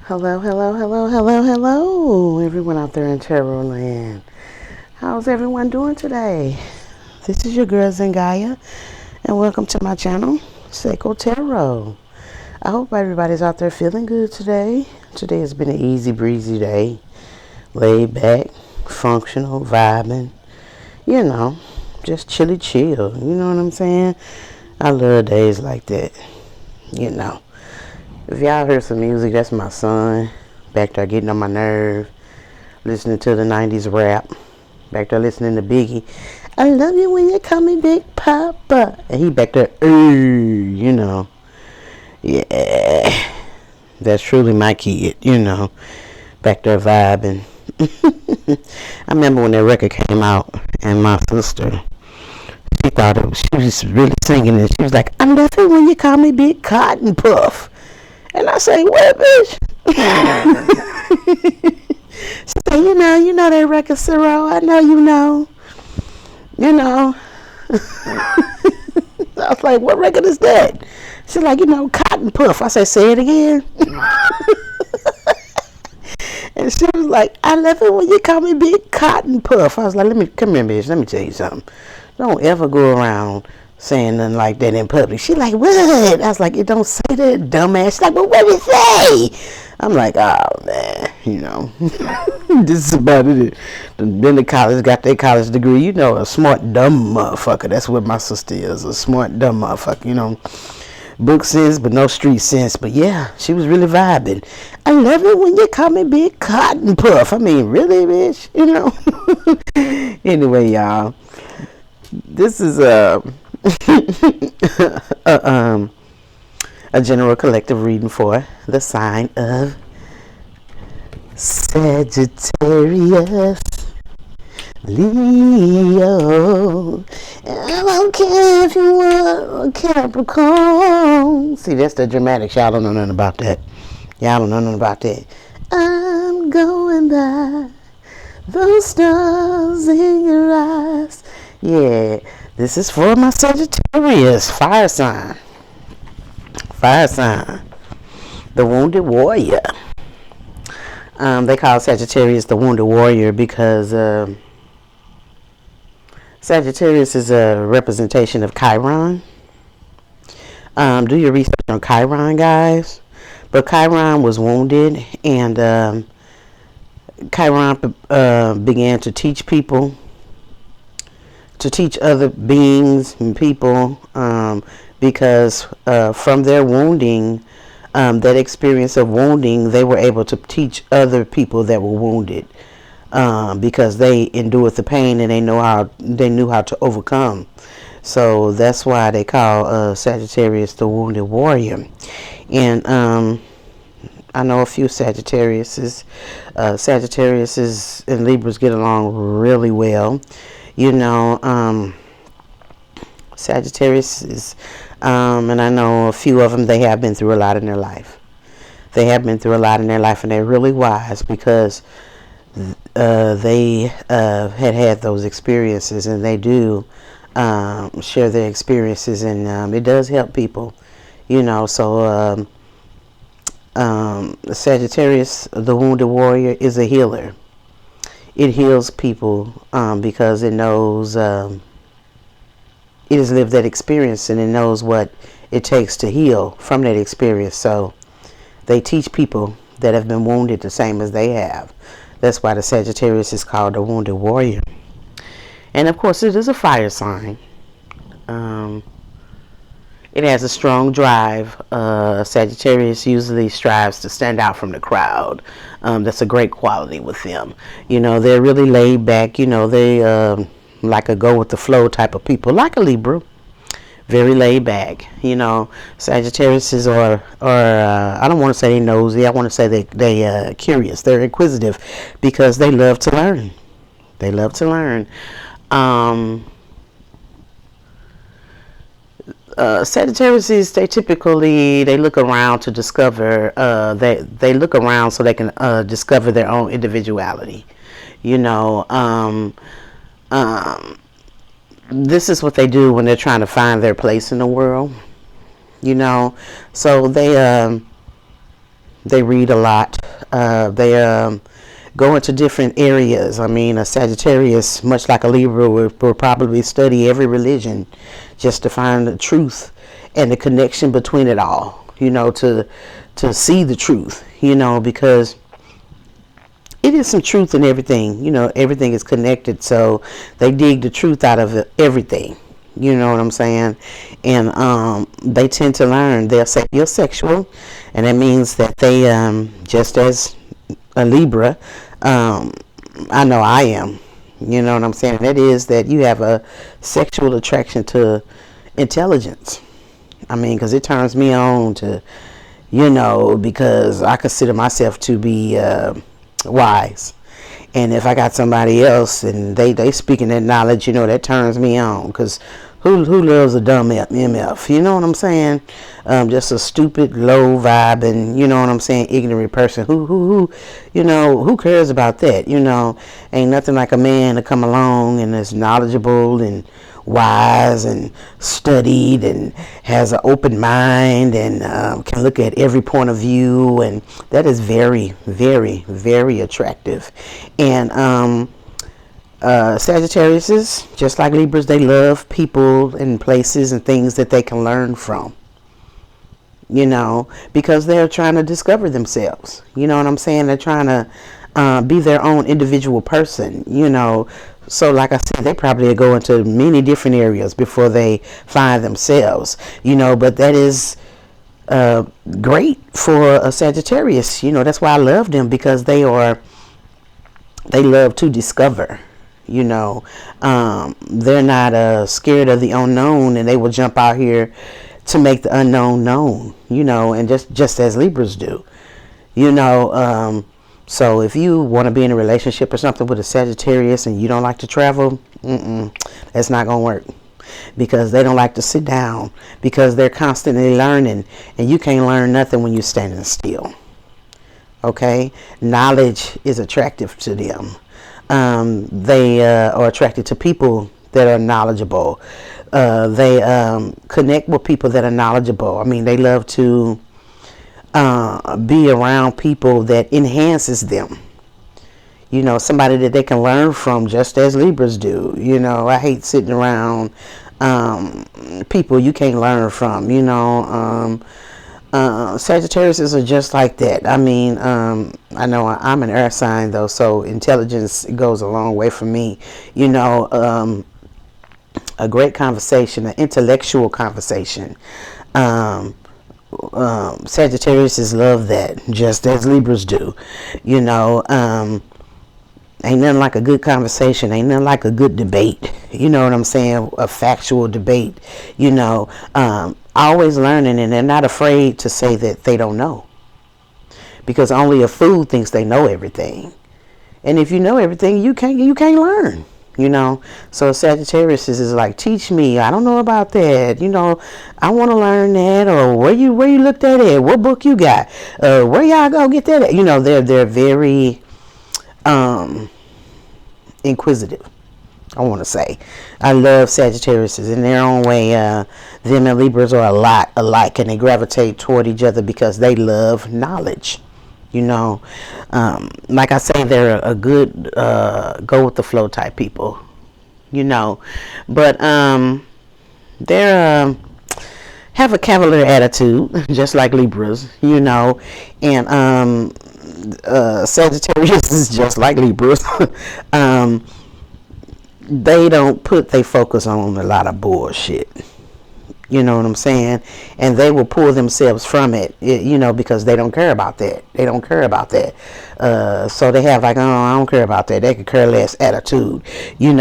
Hello, hello, hello, hello, hello, everyone out there in Tarot Land. How's everyone doing today? This is your girl Zengaya, and welcome to my channel, Seiko Tarot. I hope everybody's out there feeling good today. Today has been an easy breezy day, laid back, functional, vibing, just chilly chill. You know what I'm saying? I love days like that. If y'all heard some music, that's my son back there getting on my nerve, listening to the 90s rap, back there listening to Biggie. I love you when you call me Big Papa. And he back there, yeah, that's truly my kid, back there vibing. I remember when that record came out, and my sister, she was really singing it. She was like, I love it when you call me Big Cotton Puff. And I say, what, bitch? She said, you know that record, Ciro. I know you know. I was like, what record is that? She's like, Cotton Puff. I said, say it again. And she was like, I love it when you call me Big Cotton Puff. I was like, come here, bitch. Let me tell you something. Don't ever go around saying nothing like that in public. She like, what? I was like, it don't say that, dumbass. She's like, well, what did it say? I'm like, oh, man, this is about it. Been to college, got their college degree. A smart, dumb motherfucker. That's what my sister is, a smart, dumb motherfucker, Book sense, but no street sense. But yeah, she was really vibing. I love it when you call me Big Cotton Puff. I mean, really, bitch, Anyway, y'all, this is a general collective reading for the sign of Sagittarius, Leo. I don't care if you are a Capricorn. See, that's the dramatics. Y'all don't know nothing about that. I'm going by those stars in your eyes. Yeah, this is for my Sagittarius, fire sign. The wounded warrior. They call Sagittarius the wounded warrior because Sagittarius is a representation of Chiron. Do your research on Chiron, guys. But Chiron was wounded, and Chiron began to teach people, to teach other beings and people, because from their wounding, that experience of wounding, they were able to teach other people that were wounded, because they endured the pain and they knew how to overcome. So that's why they call Sagittarius the wounded warrior. And I know a few Sagittariuses. Sagittariuses and Libras get along really well. Sagittarius is, and I know a few of them, they have been through a lot in their life. And they're really wise because they had those experiences, and they do share their experiences, and it does help people, So the Sagittarius, the wounded warrior, is a healer. It heals people because it knows, it has lived that experience, and it knows what it takes to heal from that experience. So they teach people that have been wounded the same as they have. That's why the Sagittarius is called the wounded warrior. And of course, it is a fire sign. It has a strong drive. Sagittarius usually strives to stand out from the crowd. That's a great quality with them. They're really laid back. They like a go with the flow type of people, like a Libra. Very laid back. Sagittarius are I don't want to say they nosy. I want to say they curious. They're inquisitive because they love to learn. Sagittarius, they look around to discover, they look around so they can discover their own individuality. This is what they do when they're trying to find their place in the world. So they They read a lot. They go into different areas. I mean, a Sagittarius, much like a Libra, will probably study every religion just to find the truth and the connection between it all, to see the truth, because it is some truth in everything. Everything is connected, so they dig the truth out of everything. You know what I'm saying? And they tend to learn. They're sapiosexual, and that means that they, just as a Libra, I know I am. You know what I'm saying? That is that you have a sexual attraction to intelligence. I mean, because it turns me on to, because I consider myself to be wise. And if I got somebody else and they speaking that knowledge, that turns me on. Because who loves a dumb MF? You know what I'm saying? Just a stupid, low vibe, and you know what I'm saying, ignorant person. Who cares about that? Ain't nothing like a man to come along and is knowledgeable and wise and studied and has an open mind and can look at every point of view, and that is very, very, very attractive. And Sagittarius is just like Libras. They love people and places and things that they can learn from, because they're trying to discover themselves. You know what I'm saying? They're trying to be their own individual person, So like I said, they probably go into many different areas before they find themselves, but that is great for a Sagittarius. That's why I love them, because they love to discover. They're not scared of the unknown, and they will jump out here to make the unknown known, and just as Libras do, so if you want to be in a relationship or something with a Sagittarius and you don't like to travel, that's not going to work, because they don't like to sit down, because they're constantly learning, and you can't learn nothing when you're standing still. Okay? Knowledge is attractive to them. They are attracted to people that are knowledgeable. They connect with people that are knowledgeable. I mean, they love to be around people that enhances them. Somebody that they can learn from, just as Libras do. I hate sitting around people you can't learn from. Sagittarius are just like that. I mean, I know I'm an earth sign though, so intelligence goes a long way for me. A great conversation, an intellectual conversation. Sagittarius love that, just as Libras do. Ain't nothing like a good conversation. Ain't nothing like a good debate. You know what I'm saying? A factual debate. Always learning, and they're not afraid to say that they don't know. Because only a fool thinks they know everything. And if you know everything, you can't learn. So Sagittarius is like, teach me. I don't know about that. I want to learn that. Or where you looked at it? What book you got? Where y'all go get that at? They're very inquisitive, I want to say. I love Sagittarius in their own way. Them and Libras are a lot alike, and they gravitate toward each other because they love knowledge. Like I say, they're a good go with the flow type people. But they're have a cavalier attitude, just like Libras. And Sagittarius is just like Libras. They don't put their focus on a lot of bullshit. You know what I'm saying? And they will pull themselves from it, because they don't care about that. They don't care about that. So they have like, oh, I don't care about that. They could care less attitude, But you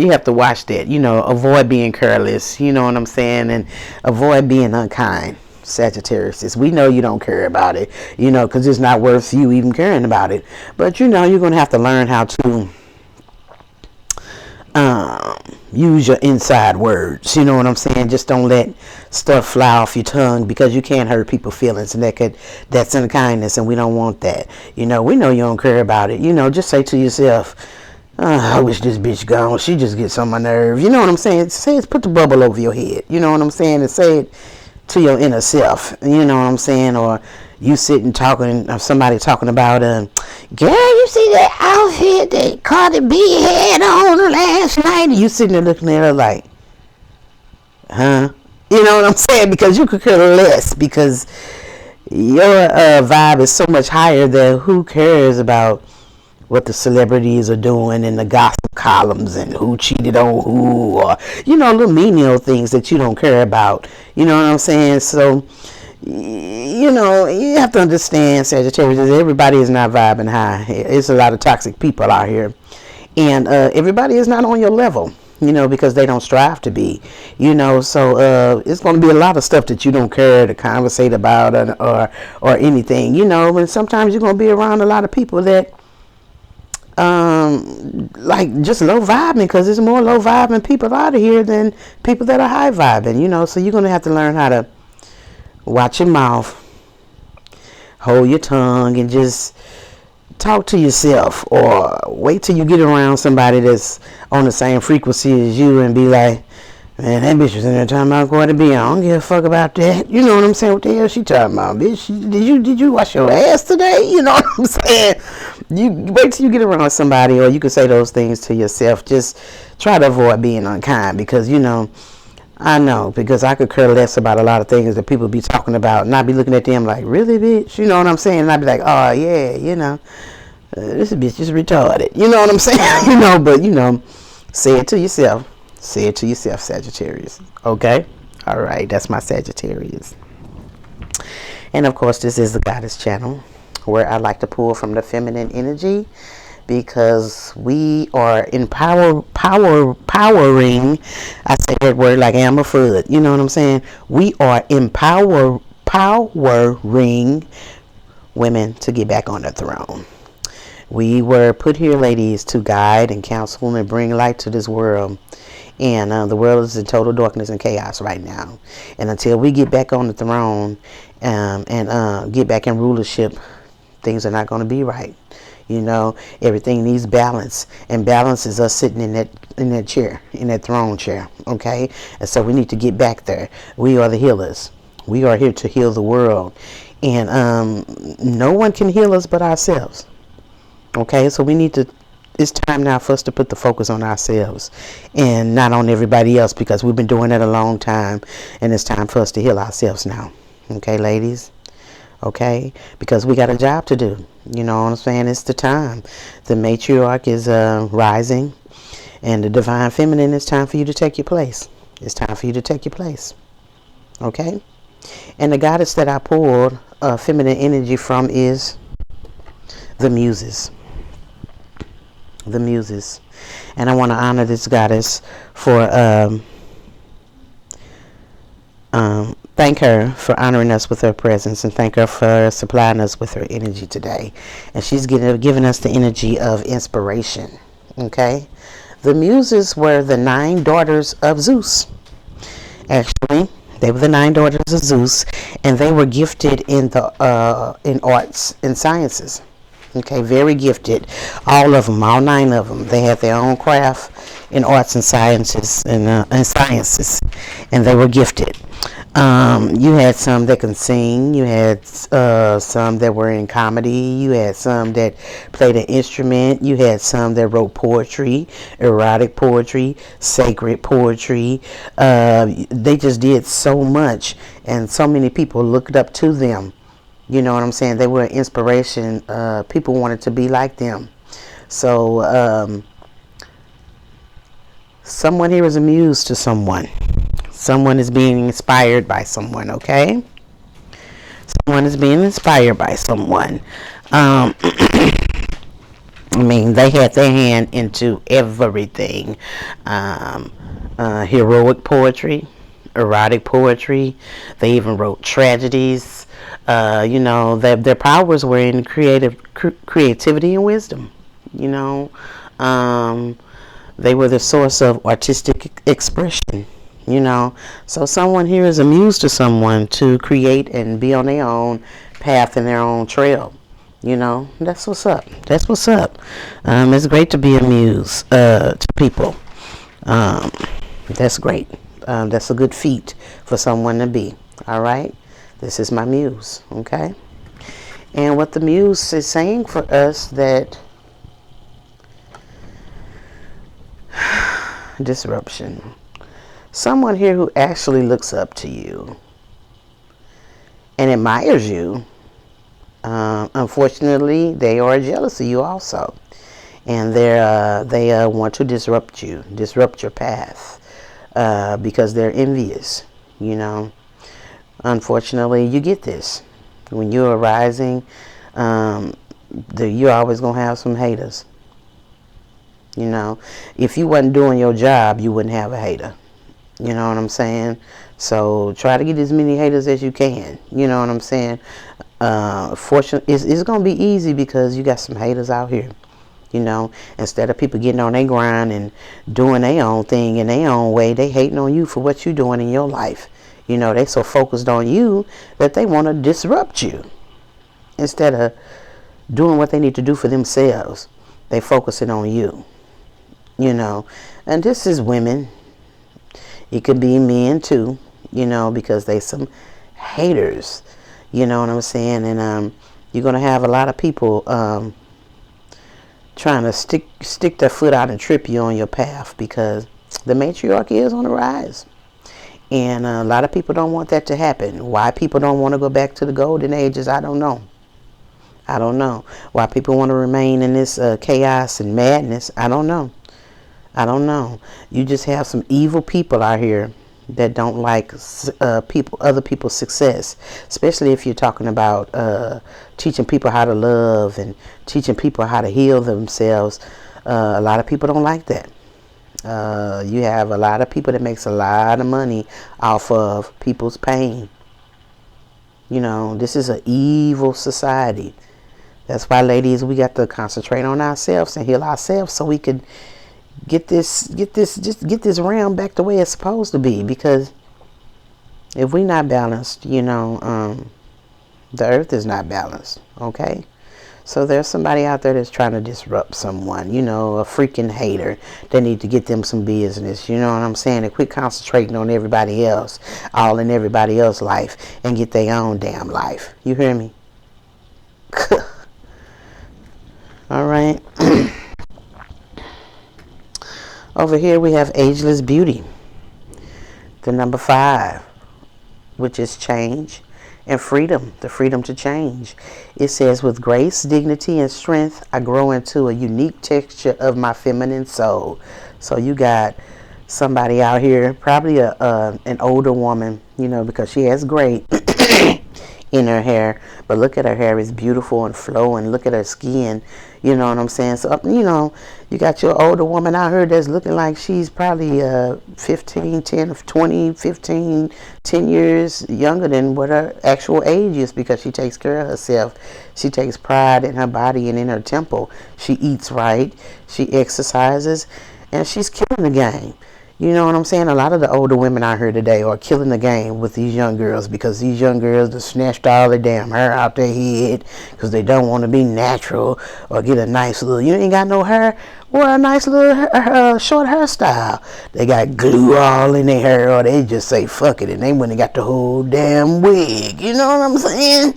have to watch that, avoid being careless, you know what I'm saying? And avoid being unkind. Sagittarius, we know you don't care about it, because it's not worth you even caring about it. But you're going to have to learn how to use your inside words. You know what I'm saying? Just don't let stuff fly off your tongue, because you can't hurt people's feelings, and that's unkindness, and we don't want that. We know you don't care about it. Just say to yourself, I wish this bitch gone. She just gets on my nerves. You know what I'm saying? Put the bubble over your head. You know what I'm saying? And say it to your inner self. You know what I'm saying? Or you sitting talking, or somebody talking about, girl, you see that outfit that Cardi B had on last night? And you sitting there looking at her like, huh? You know what I'm saying? Because you could care less, because your vibe is so much higher than who cares about what the celebrities are doing in the gossip columns and who cheated on who, or, you know, little menial things that you don't care about. You know what I'm saying? So, you know, you have to understand, Sagittarius, everybody is not vibing high. It's a lot of toxic people out here. And everybody is not on your level, you know, because they don't strive to be, you know. So it's going to be a lot of stuff that you don't care to conversate about, or anything, you know. And sometimes you're going to be around a lot of people that like just low vibing, because there's more low vibing people out of here than people that are high vibing, you know. So you're going to have to learn how to watch your mouth, hold your tongue, and just talk to yourself, or wait till you get around somebody that's on the same frequency as you and be like, man, that bitch was in there talking about going to be. I don't give a fuck about that. You know what I'm saying? What the hell she talking about, bitch? Did you wash your ass today? You know what I'm saying? You wait till you get around somebody, or you can say those things to yourself. Just try to avoid being unkind, because, you know, I know, because I could care less about a lot of things that people be talking about, and I be looking at them like, really, bitch? You know what I'm saying? And I be like, oh yeah, you know, this bitch is retarded. You know what I'm saying? You know, but, you know, say it to yourself. Say it to yourself, Sagittarius. Okay? All right, that's my Sagittarius. And of course, this is the Goddess channel, where I like to pull from the feminine energy, because we are powering. I say that word like I'm a foot. You know what I'm saying? We are empowering women to get back on the throne. We were put here, ladies, to guide and counsel and bring light to this world. And the world is in total darkness and chaos right now. And until we get back on the throne and get back in rulership, things are not going to be right. You know, everything needs balance, and balance is us sitting in that chair, in that throne chair. Okay, and so we need to get back there. We are the healers. We are here to heal the world, and no one can heal us but ourselves. Okay, so we need to. It's time now for us to put the focus on ourselves and not on everybody else, because we've been doing that a long time, and it's time for us to heal ourselves now. Okay, ladies. Okay, because we got a job to do. You know what I'm saying? It's the time. The matriarch is rising, and the divine feminine, it's time for you to take your place. It's time for you to take your place. Okay? And the goddess that I pulled feminine energy from is the Muses. The Muses. And I want to honor this goddess for thank her for honoring us with her presence, and thank her for supplying us with her energy today. And she's giving us the energy of inspiration. Okay? The Muses were the 9 daughters of Zeus. Actually, they were the 9 daughters of Zeus, and they were gifted in the in arts and sciences. Okay, very gifted. All of them, all 9 of them. They had their own craft in arts and sciences, and they were gifted. You had some that can sing. You had some that were in comedy. You had some that played an instrument. You had some that wrote poetry, erotic poetry, sacred poetry. They just did so much, and so many people looked up to them. You know what I'm saying? They were an inspiration. People wanted to be like them. So someone here is a muse to someone. Someone is being inspired by someone, okay? Someone is being inspired by someone. I mean, they had their hand into everything. Heroic poetry, erotic poetry. They even wrote tragedies. You know, their powers were in creativity and wisdom. You know, they were the source of artistic expression. You know, so someone here is a muse to someone to create and be on their own path and their own trail. You know, that's what's up. That's what's up. It's great to be a muse to people. That's great. That's a good feat for someone to be. All right. This is my muse. Okay. And what the muse is saying for us, that disruption. Someone here who actually looks up to you and admires you. Unfortunately, they are jealous of you also, and they want to disrupt you, disrupt your path, because they're envious. You know, unfortunately, you get this when you're rising. You're always gonna have some haters. You know, if you wasn't doing your job, you wouldn't have a hater. You know what I'm saying? So try to get as many haters as you can. You know what I'm saying? Fortunately, it's gonna be easy because you got some haters out here. You know, instead of people getting on their grind and doing their own thing in their own way, they hating on you for what you're doing in your life. You know, they so focused on you that they want to disrupt you instead of doing what they need to do for themselves. They focusing on you. You know, and this is women. It could be men too. You know, because they some haters. You know what I'm saying? And you're gonna have a lot of people trying to stick their foot out and trip you on your path, because the matriarchy is on the rise. And a lot of people don't want that to happen. Why people don't want to go back to the golden ages, I don't know. I don't know. Why people want to remain in this chaos and madness, I don't know. I don't know. You just have some evil people out here that don't like other people's success, especially if you're talking about teaching people how to love and teaching people how to heal themselves. A lot of people don't like that. You have a lot of people that makes a lot of money off of people's pain. You know, this is an evil society. That's why, ladies, we got to concentrate on ourselves and heal ourselves so we can get this realm back the way it's supposed to be. Because if we're not balanced, you know, the earth is not balanced. Okay. So there's somebody out there that's trying to disrupt someone, you know, a freaking hater. They need to get them some business. You know what I'm saying? They quit concentrating on everybody else, all in everybody else's life, and get their own damn life. You hear me? All right. Over here we have Ageless Beauty, the number 5, which is change and freedom, the freedom to change. It says, with grace, dignity, and strength, I grow into a unique texture of my feminine soul. So you got somebody out here, probably an older woman, you know, because she has great in her hair, but look at her hair, it's beautiful and flowing. Look at her skin, you know what I'm saying? So, you know, you got your older woman out here that's looking like she's probably 15, 10, 20, 15, 10 years younger than what her actual age is, because she takes care of herself. She takes pride in her body and in her temple. She eats right, she exercises, and she's killing the game. You know what I'm saying? A lot of the older women out here today are killing the game with these young girls, because these young girls have snatched all their damn hair out their head because they don't want to be natural or get a nice little, you ain't got no hair, wear a nice little short hairstyle. They got glue all in their hair, or they just say fuck it and they went and got the whole damn wig. You know what I'm saying?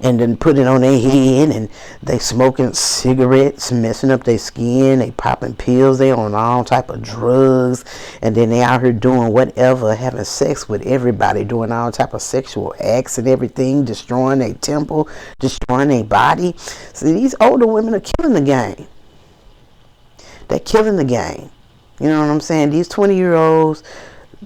And then put it on their head, and they smoking cigarettes, messing up their skin, they popping pills, they on all type of drugs, and then they out here doing whatever, having sex with everybody, doing all type of sexual acts and everything, destroying their temple, destroying their body. So these older women are killing the game. They're killing the game. You know what I'm saying? These 20-year-olds,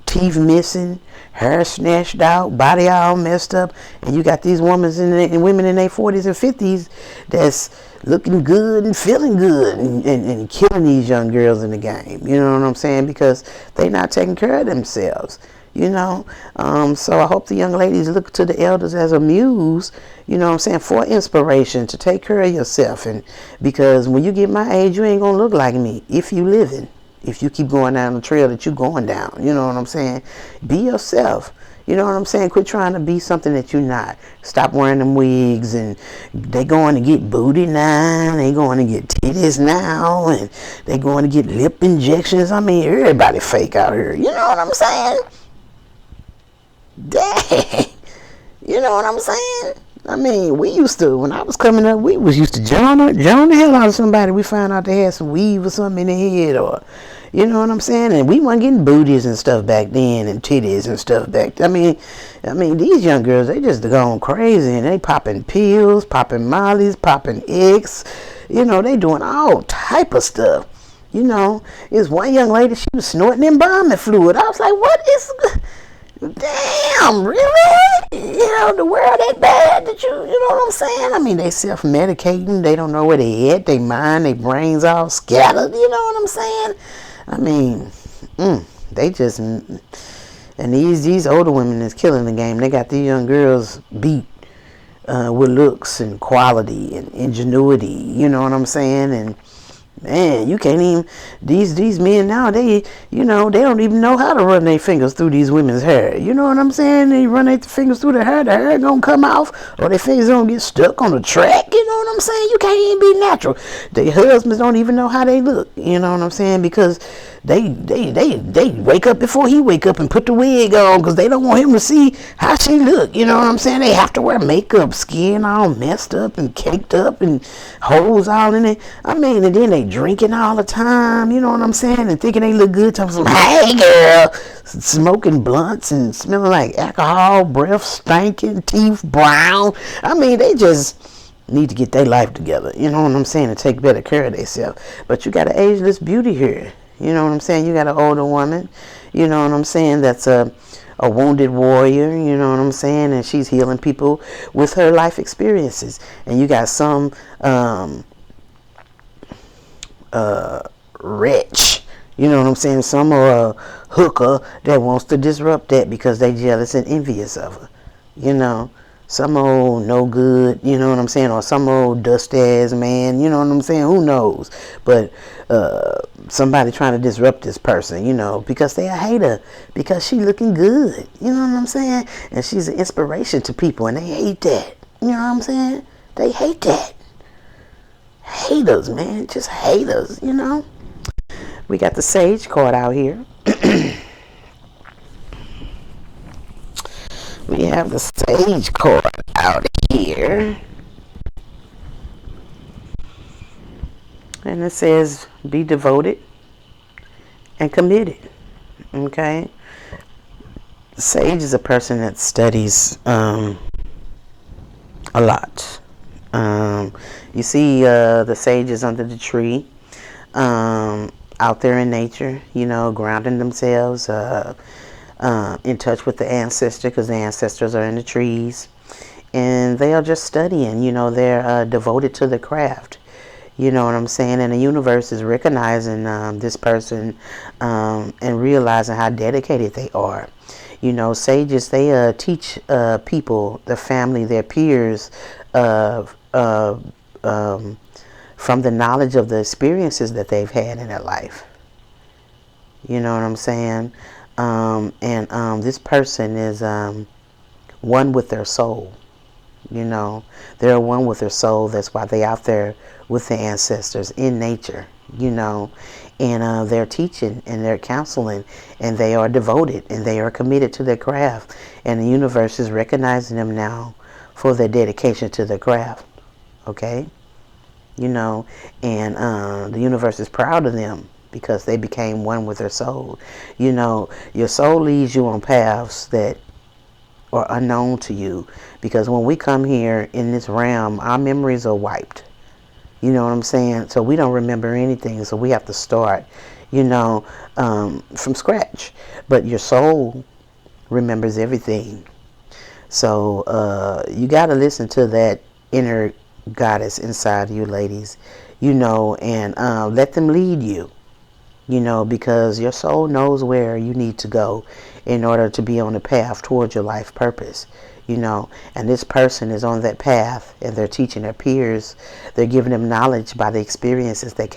teeth missing, hair snatched out, body all messed up, and you got these women in their 40s and 50s that's looking good and feeling good and killing these young girls in the game. You know what I'm saying? Because they not taking care of themselves. You know, so I hope the young ladies look to the elders as a muse, you know what I'm saying, for inspiration to take care of yourself. And because when you get my age, you ain't gonna look like me if you living. If you keep going down the trail that you're going down, you know what I'm saying? Be yourself. You know what I'm saying? Quit trying to be something that you're not. Stop wearing them wigs, and they going to get booty now. They going to get titties now, and they going to get lip injections. I mean, everybody fake out here. You know what I'm saying? Dang. You know what I'm saying? I mean, we used to, when I was coming up, we was used to drown the hell out of somebody. We found out they had some weave or something in their head, or, you know what I'm saying? And we weren't getting booties and stuff back then, and titties and stuff back then. I mean, these young girls, they just gone crazy, and they popping pills, popping mollies, popping eggs. You know, they doing all type of stuff. You know, there's one young lady, she was snorting embalming fluid. I was like, what is... Damn, really? You know, the world that bad that you know what I'm saying? I mean, they self-medicating. They don't know where they at. They mind, their brains all scattered. You know what I'm saying? I mean, they just... And these older women is killing the game. They got these young girls beat with looks and quality and ingenuity. You know what I'm saying? And man, you can't even, these men now, they don't even know how to run their fingers through these women's hair. You know what I'm saying? They run their fingers through the hair gonna come off, or their fingers gonna get stuck on the track. You know what I'm saying? You can't even be natural. Their husbands don't even know how they look. You know what I'm saying? Because they wake up before he wake up and put the wig on, because they don't want him to see how she look. You know what I'm saying? They have to wear makeup, skin all messed up and caked up and holes all in it. I mean, and then they drinking all the time. You know what I'm saying? And thinking they look good. Talking some, hey girl, smoking blunts and smelling like alcohol, breath stinking, teeth brown. I mean, they just need to get their life together. You know what I'm saying? And take better care of themselves. But you got an ageless beauty here. You know what I'm saying? You got an older woman, you know what I'm saying, that's a wounded warrior, you know what I'm saying, and she's healing people with her life experiences. And you got some wretch, you know what I'm saying, some hooker that wants to disrupt that because they jealous and envious of her, you know. Some old no good, you know what I'm saying, or some old dust ass man, you know what I'm saying, who knows. But somebody trying to disrupt this person, you know, because they a hater, because she looking good, you know what I'm saying, and she's an inspiration to people, and they hate that, you know what I'm saying, they hate that. Haters, man, just haters, you know. We got the Sage card out here. We have the Sage card out here. And it says, be devoted and committed. Okay? The Sage is a person that studies a lot. You see the sages under the tree, out there in nature, you know, grounding themselves, in touch with the ancestor, because the ancestors are in the trees, and they are just studying, you know, they're devoted to the craft, you know what I'm saying, and the universe is recognizing this person and realizing how dedicated they are. You know, sages, they teach people, their family, their peers, from the knowledge of the experiences that they've had in their life. You know what I'm saying? This person is one with their soul. You know, they're one with their soul. That's why they out there with the ancestors in nature, you know, and they're teaching and they're counseling, and they are devoted and they are committed to their craft, and the universe is recognizing them now for their dedication to their craft. Okay, you know, and the universe is proud of them because they became one with their soul. You know, your soul leads you on paths that are unknown to you, because when we come here in this realm, our memories are wiped. You know what I'm saying? So we don't remember anything, so we have to start, you know, from scratch. But your soul remembers everything. So you got to listen to that inner goddess inside you, ladies, you know, and let them lead you. You know, because your soul knows where you need to go in order to be on the path towards your life purpose, you know. And this person is on that path, and they're teaching their peers. They're giving them knowledge by the experiences that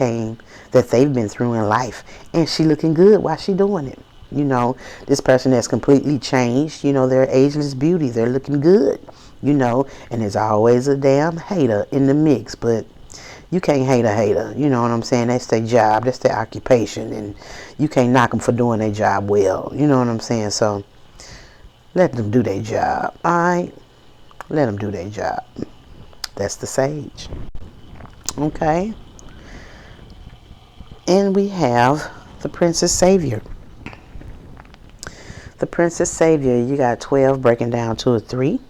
they've been through in life. And she looking good while she doing it. You know, this person has completely changed. You know, they're ageless beauty. They're looking good, you know. And there's always a damn hater in the mix, but you can't hate a hater, you know what I'm saying? That's their job, that's their occupation, and you can't knock them for doing their job well, you know what I'm saying? So Let them do their job. All right? Let them do their job. That's the Sage. Okay? And we have the Princess Savior. The Princess Savior, you got 12 breaking down to a 3.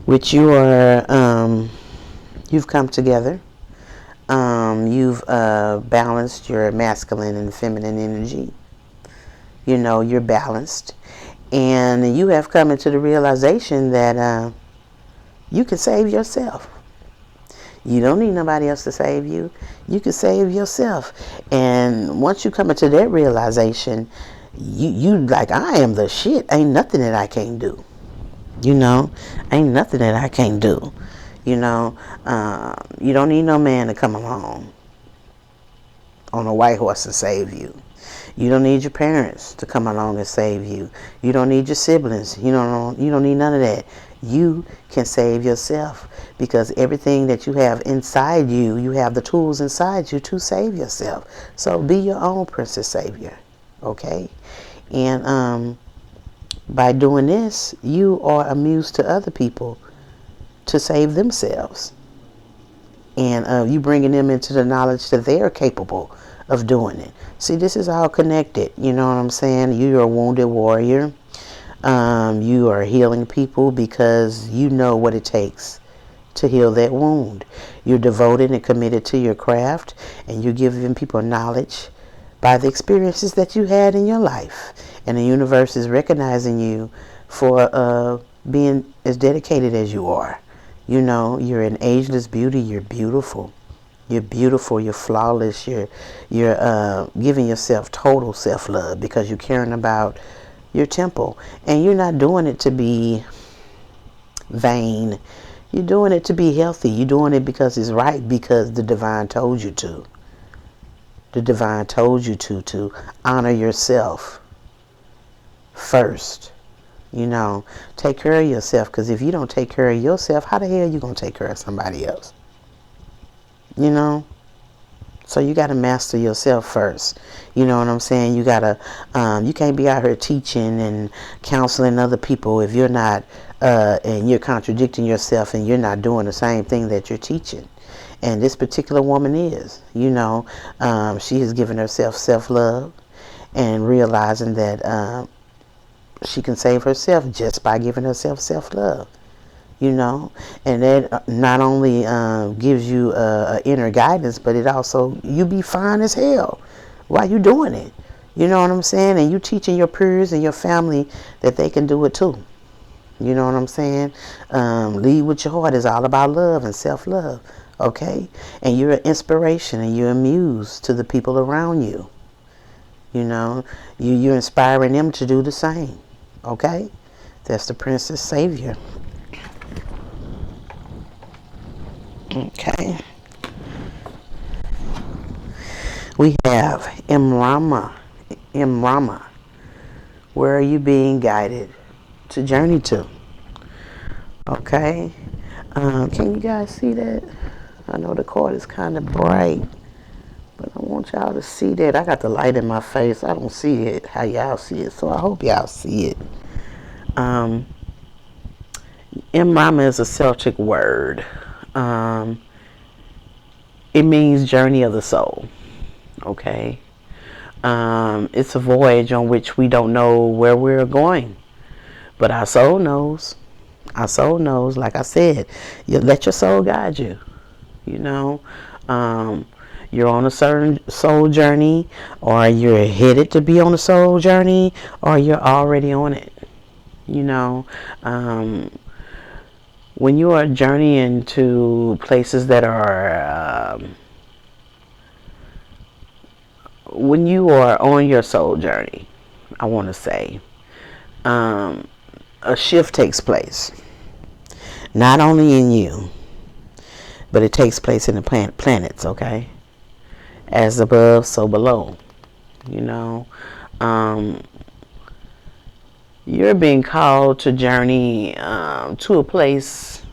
Which you are, you've come together. You've balanced your masculine and feminine energy. You know, you're balanced. And you have come into the realization that you can save yourself. You don't need nobody else to save you. You can save yourself. And once you come into that realization, you like, I am the shit. Ain't nothing that I can't do. You know, ain't nothing that I can't do. You know, you don't need no man to come along on a white horse to save you. You don't need your parents to come along and save you. You don't need your siblings. You don't need none of that. You can save yourself, because everything that you have inside you, you have the tools inside you to save yourself. So be your own Princess Savior, okay? And by doing this, you are a muse to other people to save themselves. And you bringing them into the knowledge that they are capable of doing it. See, this is all connected. You know what I'm saying? You're a wounded warrior. You are healing people because you know what it takes to heal that wound. You're devoted and committed to your craft, and you're giving people knowledge by the experiences that you had in your life. And the universe is recognizing you for being as dedicated as you are. You know, you're an ageless beauty. You're beautiful. You're beautiful. You're flawless. You're giving yourself total self-love because you're caring about your temple. And you're not doing it to be vain. You're doing it to be healthy. You're doing it because it's right, because the divine told you to. The divine told you to honor yourself first. You know, take care of yourself, because if you don't take care of yourself, how the hell are you going to take care of somebody else? You know? So you got to master yourself first. You know what I'm saying? You got to, you can't be out here teaching and counseling other people if you're not, and you're contradicting yourself and you're not doing the same thing that you're teaching. And this particular woman is, you know, she has given herself self-love and realizing that she can save herself just by giving herself self-love. You know, and that not only gives you inner guidance, but it also, you be fine as hell while you doing it. You know what I'm saying? And you teaching your peers and your family that they can do it too. You know what I'm saying? Lead with your heart is all about love and self-love. Okay? And you're an inspiration and you're a muse to the people around you. You know, you're inspiring them to do the same. Okay? That's the Princess Savior. Okay. We have Imrama. Imrama. Where are you being guided to journey to? Okay. Can you guys see that? I know the cord is kind of bright, but I want y'all to see that. I got the light in my face. I don't see it how y'all see it, so I hope y'all see it. Imrama is a Celtic word. It means journey of the soul. Okay. It's a voyage on which we don't know where we're going, but our soul knows. Our soul knows. Like I said, you let your soul guide you. You know, you're on a certain soul journey, or you're headed to be on a soul journey, or you're already on it. You know, when you are journeying to places that are, when you are on your soul journey, I want to say, a shift takes place. Not only in you, but it takes place in the planets, okay? As above, so below. You know, you're being called to journey to a place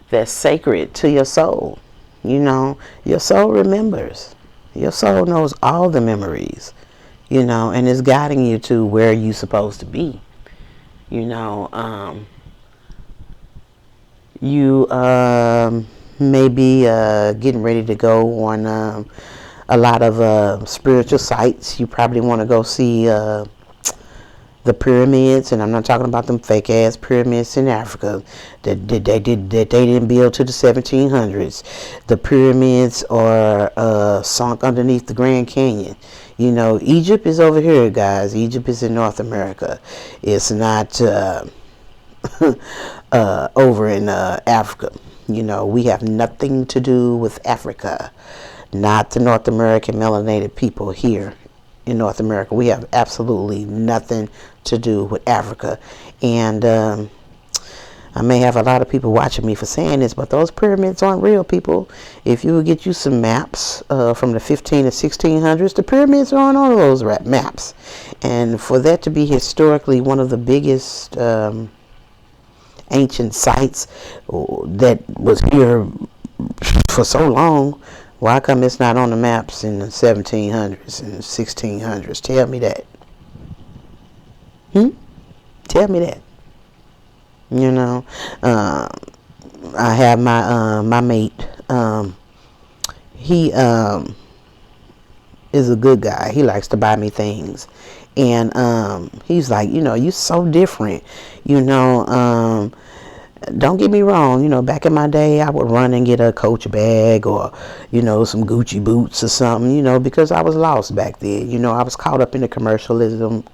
that's sacred to your soul. You know, your soul remembers. Your soul knows all the memories, you know, and is guiding you to where you're supposed to be. You know, you may be getting ready to go on a lot of spiritual sites. You probably want to go see the pyramids, and I'm not talking about them fake ass pyramids in Africa that they didn't build to the 1700s. The pyramids are sunk underneath the Grand Canyon. You know, Egypt is over here, guys. Egypt is in North America. It's not over in Africa. You know, we have nothing to do with Africa, not the North American melanated people here in North America. We have absolutely nothing to do with Africa. And I may have a lot of people watching me for saying this, but those pyramids aren't real, people. If you would get you some maps from the 15 and 1600s, the pyramids are on all of those maps. And for that to be historically one of the biggest ancient sites that was here for so long, why come it's not on the maps in the 1700s and 1600s? Tell me that. Tell me that. You know, I have my mate. He is a good guy. He likes to buy me things, and he's like, you know, you're so different. You know, don't get me wrong, you know, back in my day, I would run and get a Coach bag or, you know, some Gucci boots or something, you know, because I was lost back then. You know, I was caught up in the commercialism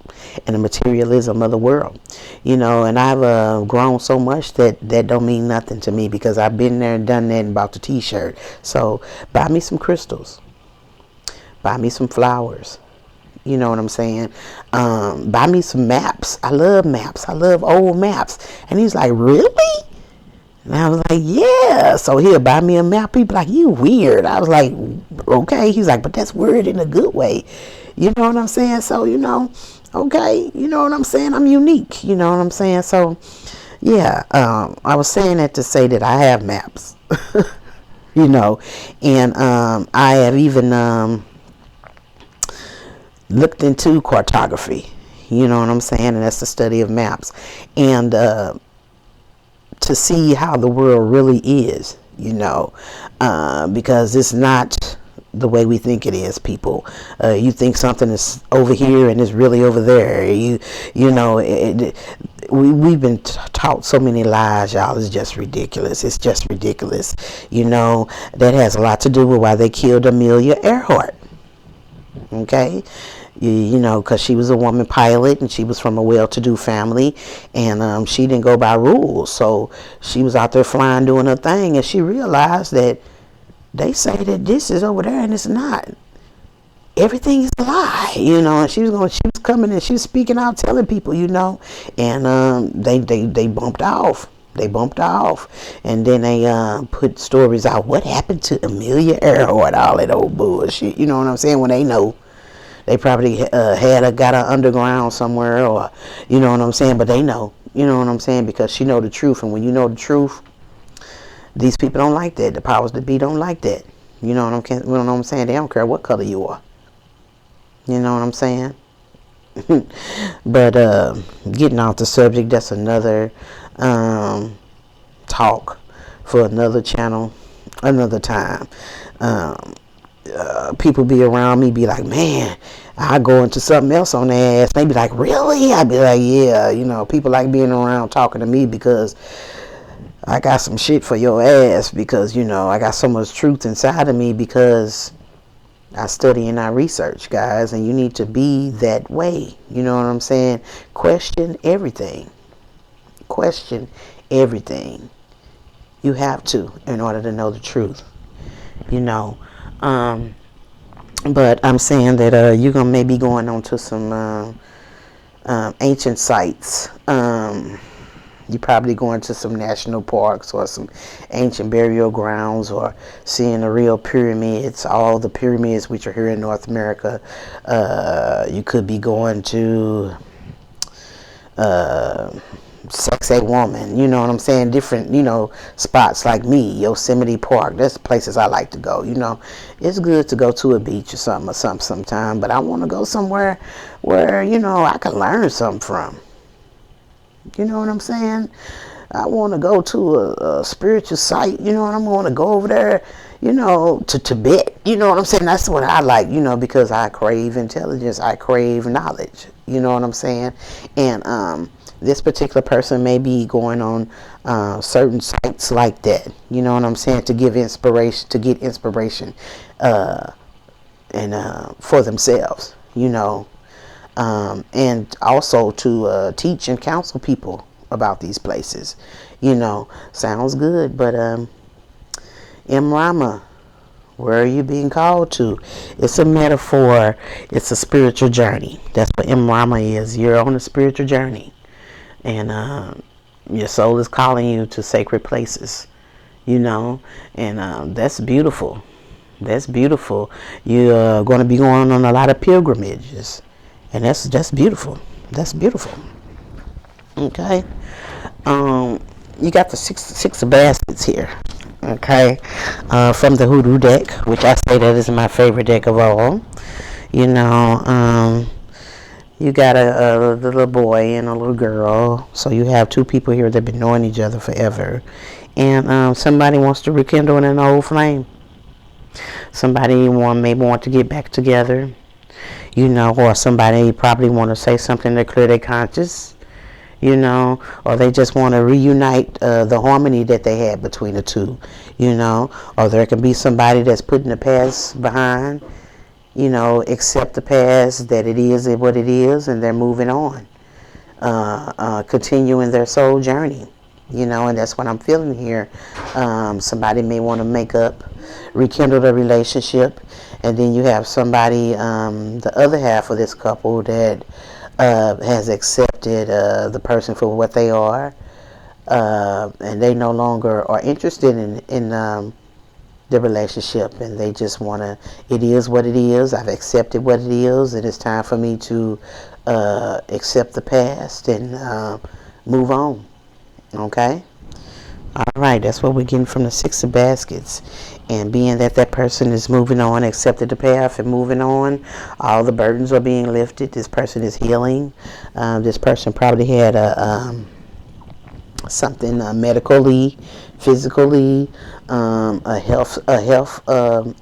and the materialism of the world, you know, and I've grown so much that don't mean nothing to me because I've been there and done that and bought the t-shirt. So buy me some crystals, buy me some flowers. You know what I'm saying? Buy me some maps. I love maps. I love old maps. And he's like, really? And I was like, yeah. So he'll buy me a map. He'd be like, you weird. I was like, okay. He's like, but that's weird in a good way. You know what I'm saying? So, you know, okay. You know what I'm saying? I'm unique. You know what I'm saying? So, yeah. I was saying that to say that I have maps. You know. And I have even looked into cartography, you know what I'm saying, and that's the study of maps, and to see how the world really is, you know, because it's not the way we think it is, people. You think something is over here and it's really over there. You know, we've been taught so many lies, y'all. It's just ridiculous. It's just ridiculous. You know, that has a lot to do with why they killed Amelia Earhart. Okay, you know, because she was a woman pilot and she was from a well-to-do family, and she didn't go by rules. So she was out there flying, doing her thing, and she realized that they say that this is over there and it's not. Everything is a lie, you know. And she was coming and she was speaking out, telling people, you know, and they bumped off. They bumped off, and then they put stories out. What happened to Amelia Earhart? All that old bullshit. You know what I'm saying? When they know, they probably got her underground somewhere, or you know what I'm saying. But they know. You know what I'm saying? Because she know the truth, and when you know the truth, these people don't like that. The powers that be don't like that. You know what I'm saying? They don't care what color you are. You know what I'm saying? But getting off the subject, that's another talk for another channel, another time. People be around me, be like, man, I go into something else on their ass. They be like, really? I be like, yeah. You know, people like being around talking to me because I got some shit for your ass, because, you know, I got so much truth inside of me because I study and I research, guys, and you need to be that way. You know what I'm saying? Question everything. Question everything. You have to, in order to know the truth. You know. But I'm saying that you're going to maybe going on to some ancient sites. You're probably going to some national parks or some ancient burial grounds, or seeing the real pyramids, all the pyramids which are here in North America. You could be going to Sex A Woman, you know what I'm saying? Different, you know, spots like me, Yosemite Park. That's places I like to go. You know, it's good to go to a beach or something sometime, but I want to go somewhere where, you know, I can learn something from. You know what I'm saying? I want to go to a spiritual site. You know what I'm going to go over there, to Tibet. You know what I'm saying? That's what I like, because I crave intelligence. I crave knowledge. You know what I'm saying? And this particular person may be going on certain sites like that. You know what I'm saying? To get inspiration and for themselves. And also to teach and counsel people about these places. Sounds good, but Rama, where are you being called to? It's a metaphor. It's a spiritual journey. That's what Rama is. You're on a spiritual journey, and your soul is calling you to sacred places. And that's beautiful. That's beautiful. You're going to be going on a lot of pilgrimages, and that's beautiful. That's beautiful. Okay. You got the six of baskets here. Okay. From the hoodoo deck, which I say that is my favorite deck of all. You got a little boy and a little girl. So you have two people here that have been knowing each other forever. And somebody wants to rekindle an old flame. Somebody maybe want to get back together. Or somebody probably want to say something to clear their conscience. Or they just want to reunite the harmony that they had between the two, or there can be somebody that's putting the past behind, accept the past, that it is what it is, and they're moving on, continuing their soul journey, and that's what I'm feeling here. Somebody may want to rekindle the relationship, and then you have somebody, the other half of this couple that has accepted the person for what they are, and they no longer are interested in the relationship, and they just want to, it is what it is, I've accepted what it is, and it's time for me to accept the past and move on. Okay? Alright, that's what we're getting from the Six of Baskets. And being that person is moving on, accepted the path and moving on, all the burdens are being lifted. This person is healing. This person probably had something medically, physically, a health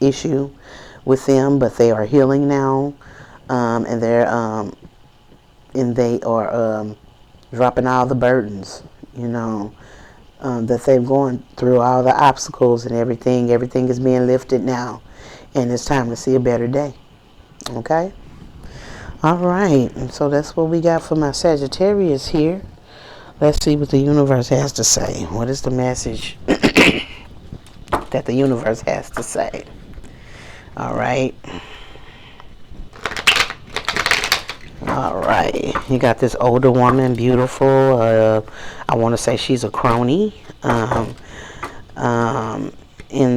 issue with them, but they are healing now, and they are dropping all the burdens, that they've gone through, all the obstacles and everything. Everything is being lifted now, and it's time to see a better day. Okay? All right, and so that's what we got for my Sagittarius here. Let's see what the universe has to say. What is the message that the universe has to say? All right. All right. You got this older woman, beautiful. I want to say she's a crony. In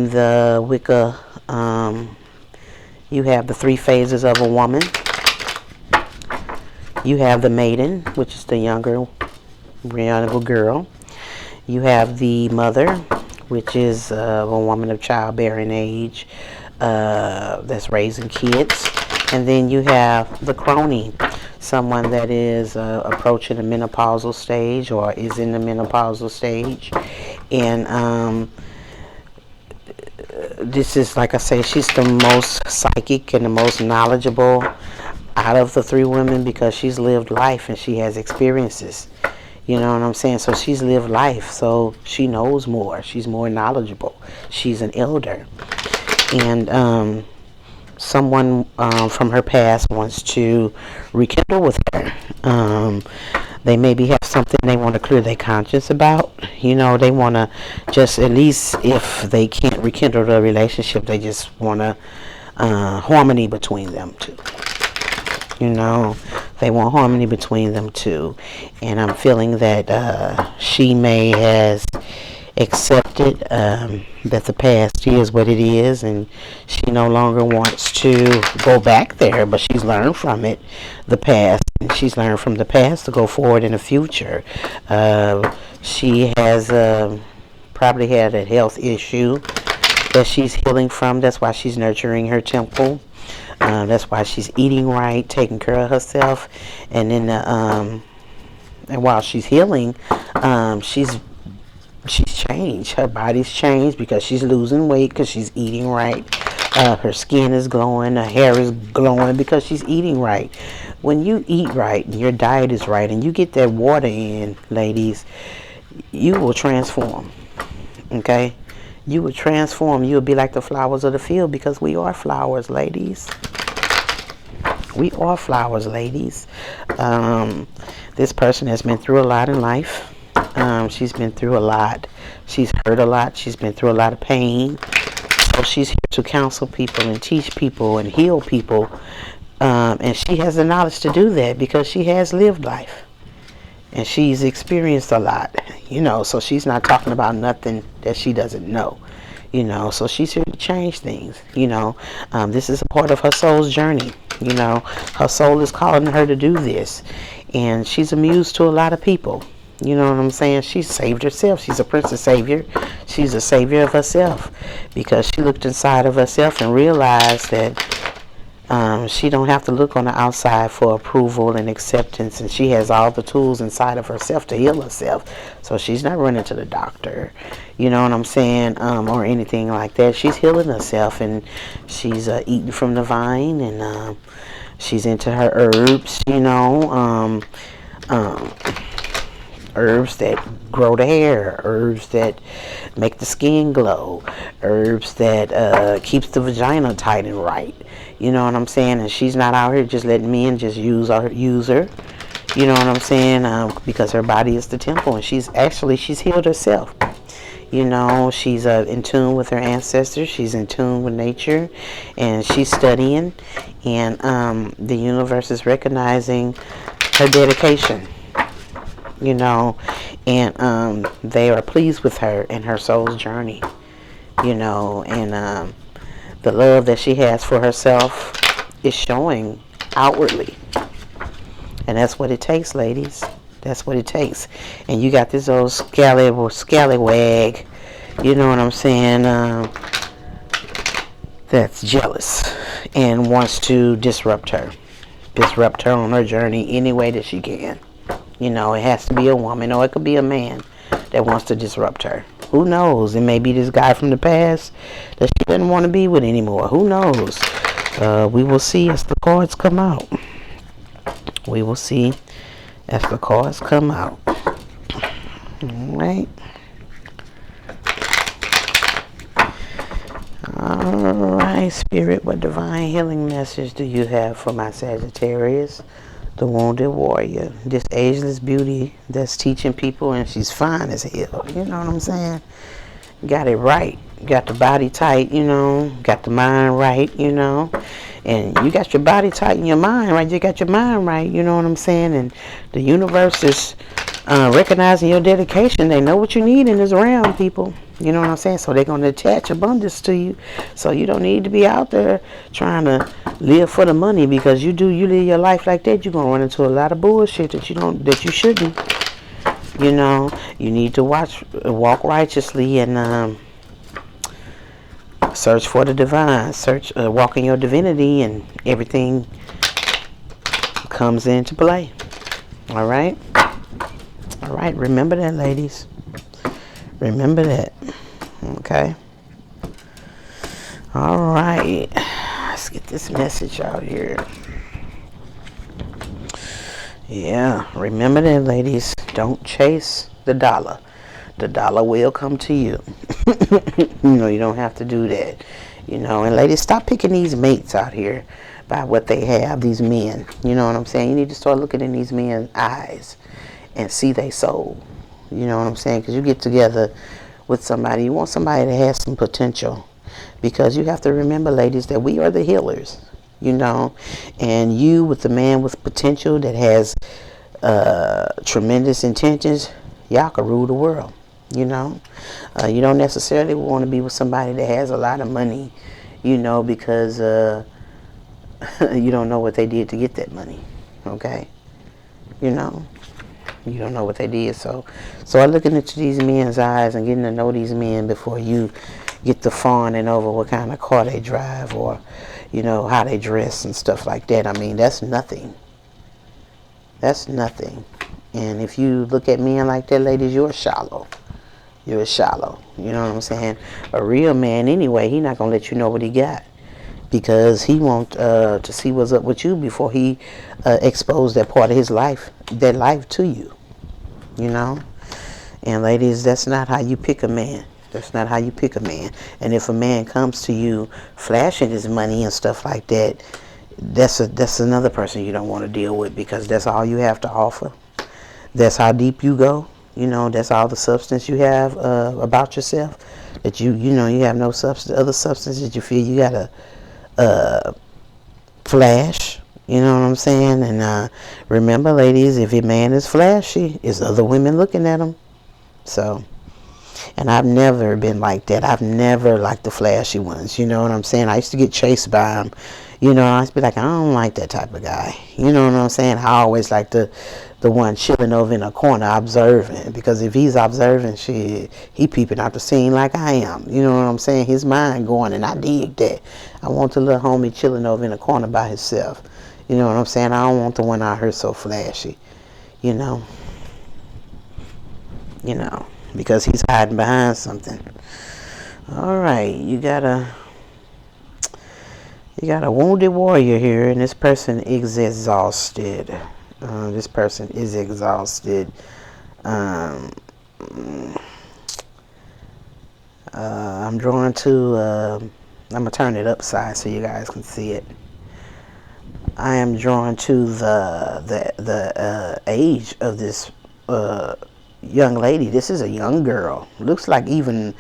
the Wicca, you have the three phases of a woman. You have the maiden, which is the younger girl. You have the mother, which is a woman of childbearing age that's raising kids. And then you have the crony, someone that is approaching the menopausal stage or is in the menopausal stage. And this is, like I say, she's the most psychic and the most knowledgeable out of the three women because she's lived life and she has experiences. You know what I'm saying? So she's lived life, so she knows more. She's more knowledgeable. She's an elder. And someone from her past wants to rekindle with her. They maybe have something they want to clear their conscience about. They want to just, at least if they can't rekindle the relationship, they just want to harmony between them two. They want harmony between them two. And I'm feeling that she may has accepted that the past is what it is, and she no longer wants to go back there, but she's learned from it, the past, and she's learned from the past to go forward in the future. She has probably had a health issue that she's healing from. That's why she's nurturing her temple. That's why she's eating right, taking care of herself. And in And while she's healing, she's changed. Her body's changed because she's losing weight, because she's eating right. Her skin is glowing, her hair is glowing because she's eating right. When you eat right and your diet is right and you get that water in, ladies, you will transform. Okay? You will transform. You'll be like the flowers of the field, because we are flowers, ladies. We are flowers, ladies. This person has been through a lot in life. She's been through a lot. She's hurt a lot. She's been through a lot of pain. So she's here to counsel people and teach people and heal people. And she has the knowledge to do that because she has lived life. And she's experienced a lot, so she's not talking about nothing that she doesn't know, so she's here to change things. This is a part of her soul's journey. Her soul is calling her to do this, and she's a muse to a lot of people. You know what I'm saying? She saved herself. She's a princess savior. She's a savior of herself, because she looked inside of herself and realized that she don't have to look on the outside for approval and acceptance, and she has all the tools inside of herself to heal herself. So she's not running to the doctor, you know what I'm saying, or anything like that. She's healing herself, and she's eating from the vine, and she's into her herbs, herbs that grow the hair, herbs that make the skin glow, herbs that keeps the vagina tight and right. You know what I'm saying? And she's not out here just letting men just use her. You know what I'm saying? Because her body is the temple, and she's healed herself. She's in tune with her ancestors. She's in tune with nature, and she's studying, and the universe is recognizing her dedication. And they are pleased with her and her soul's journey, and the love that she has for herself is showing outwardly. And that's what it takes, ladies. That's what it takes. And you got this old scallywag, you know what I'm saying, that's jealous and wants to disrupt her on her journey any way that she can. It has to be a woman, or it could be a man that wants to disrupt her. Who knows? It may be this guy from the past that she doesn't want to be with anymore. Who knows? We will see as the cards come out. We will see as the cards come out. Alright. Alright, Spirit, what divine healing message do you have for my Sagittarius? The wounded warrior, this ageless beauty that's teaching people, and she's fine as hell. You know what I'm saying? Got it right. Got the body tight, got the mind right, and you got your body tight and your mind right. You got your mind right, you know what I'm saying? And the universe is recognizing your dedication. They know what you need in this realm, people. You know what I'm saying? So they're going to attach abundance to you. So you don't need to be out there trying to live for the money, because you live your life like that, you're going to run into a lot of bullshit that you shouldn't. You need to walk righteously, and search for the divine. Walk in your divinity, and everything comes into play. All right. Remember that, ladies. Remember that. Okay. All right. Let's get this message out here. Yeah. Remember that, ladies. Don't chase the dollar. The dollar will come to you. You don't have to do that. And ladies, stop picking these mates out here by what they have, these men. You know what I'm saying? You need to start looking in these men's eyes and see their soul. You know what I'm saying? Because you get together with somebody, you want somebody that has some potential. Because you have to remember, ladies, that we are the healers. And you, with the man with potential that has tremendous intentions, y'all can rule the world. You don't necessarily want to be with somebody that has a lot of money, because you don't know what they did to get that money. Okay? You don't know what they did. So I'm looking into these men's eyes and getting to know these men before you get to fawning over what kind of car they drive, or how they dress and stuff like that. I mean, that's nothing. And if you look at men like that, ladies, you're shallow. You're shallow. You know what I'm saying? A real man, anyway, he not gonna let you know what he got, because he want to see what's up with you before he expose that part of his life, that life to you. You know? And ladies, that's not how you pick a man. That's not how you pick a man. And if a man comes to you flashing his money and stuff like that, that's another person you don't want to deal with, because that's all you have to offer. That's how deep you go. You know, that's all the substance you have about yourself. That you know, you have no substance, other substance that you feel you gotta flash. You know what I'm saying? And remember, ladies, if a man is flashy, it's other women looking at him. So, and I've never been like that. I've never liked the flashy ones. You know what I'm saying? I used to get chased by them. You know, I used to be like, I don't like that type of guy. You know what I'm saying? I always like the one chilling over in a corner observing. Because if he's observing shit, he peeping out the scene like I am. You know what I'm saying? His mind going, and I dig that. I want the little homie chilling over in a corner by himself. You know what I'm saying? I don't want the one out here so flashy. You know? You know, because he's hiding behind something. All right, you got a wounded warrior here, and this person is exhausted. This person is exhausted. I'm drawn to. I'm gonna turn it upside so you guys can see it. I am drawn to the age of this young lady. This is a young girl. Looks like even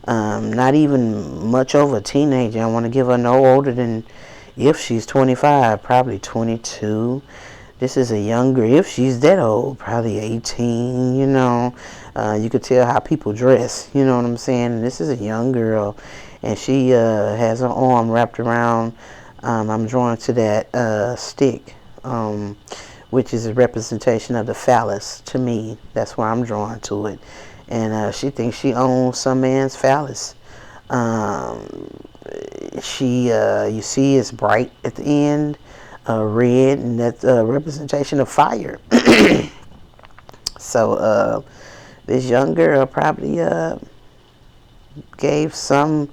not even much over a teenager. I want to give her no older than, if she's 25, probably 22. This is a younger, if she's that old, probably 18. You know, you could tell how people dress. You know what I'm saying? This is a young girl, and she has her arm wrapped around. I'm drawn to that stick, which is a representation of the phallus. To me, that's why I'm drawn to it. And she thinks she owns some man's phallus. You see, it's bright at the end, red, and that's a representation of fire. So this young girl probably gave some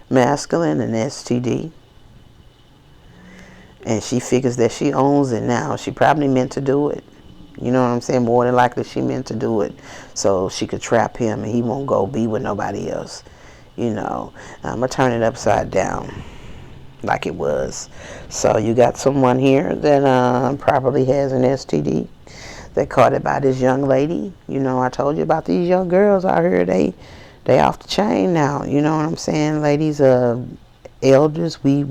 masculine an STD. And she figures that she owns it now. She probably meant to do it. You know what I'm saying? More than likely she meant to do it so she could trap him and he won't go be with nobody else. You know, I'm going to turn it upside down like it was. So you got someone here that probably has an STD. They caught it by this young lady. You know, I told you about these young girls out here. They off the chain now. You know what I'm saying? Ladies, elders, we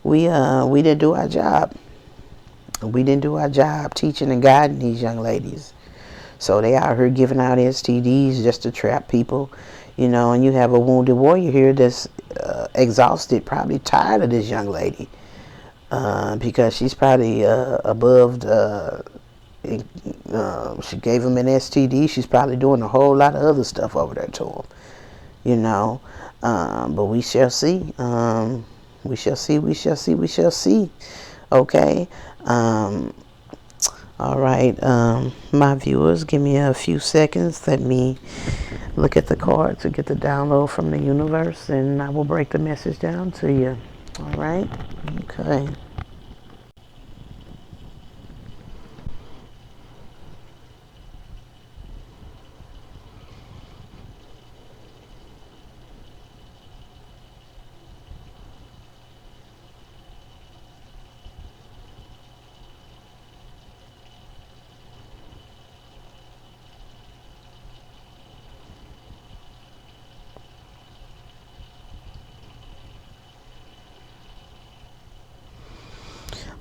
didn't do our job. We didn't do our job teaching and guiding these young ladies. So they out here giving out STDs just to trap people, you know. And you have a wounded warrior here that's exhausted, probably tired of this young lady, because she's probably above. She gave him an STD. She's probably doing a whole lot of other stuff over there to him, you know. But we shall see. We shall see, we shall see, we shall see. Okay. All right. My viewers, give me a few seconds. Let me look at the card to get the download from the universe, and I will break the message down to you. All right. Okay.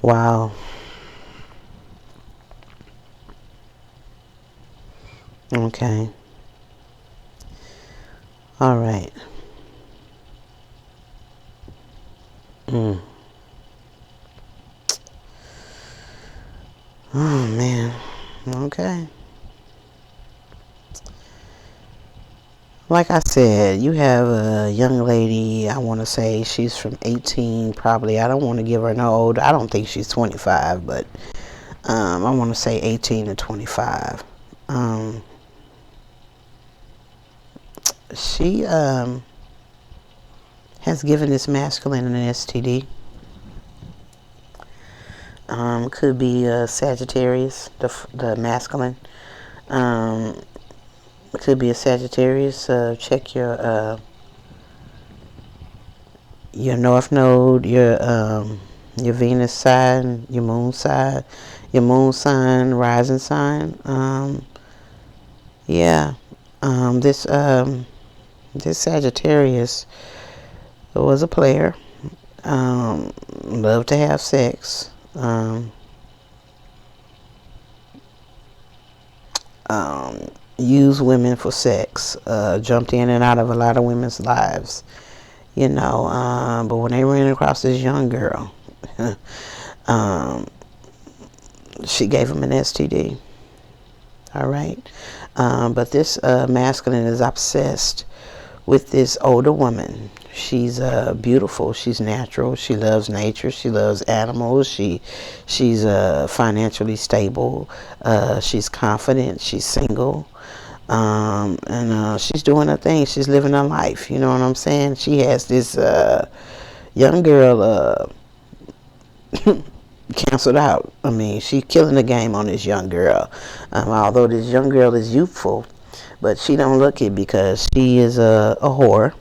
Wow. Okay. All right. Oh, man. Okay. Like I said, you have a young lady, I want to say she's from 18, probably. I don't want to give her no older. I don't think she's 25, but I want to say 18 to 25. She has given this masculine an STD. Could be Sagittarius, the masculine. Could be a Sagittarius. Check your North Node, your Venus sign, your Moon sign, rising sign. Yeah. This Sagittarius was a player. Loved to have sex. Used women for sex. Jumped in and out of a lot of women's lives. But when they ran across this young girl, she gave him an STD. All right. But this masculine is obsessed with this older woman. She's beautiful. She's natural. She loves nature. She loves animals. She's financially stable. She's confident. She's single. And she's doing her thing. She's living her life. You know what I'm saying? She has this young girl canceled out. I mean, she's killing the game on this young girl. Although this young girl is youthful, but she don't look it because she is a whore.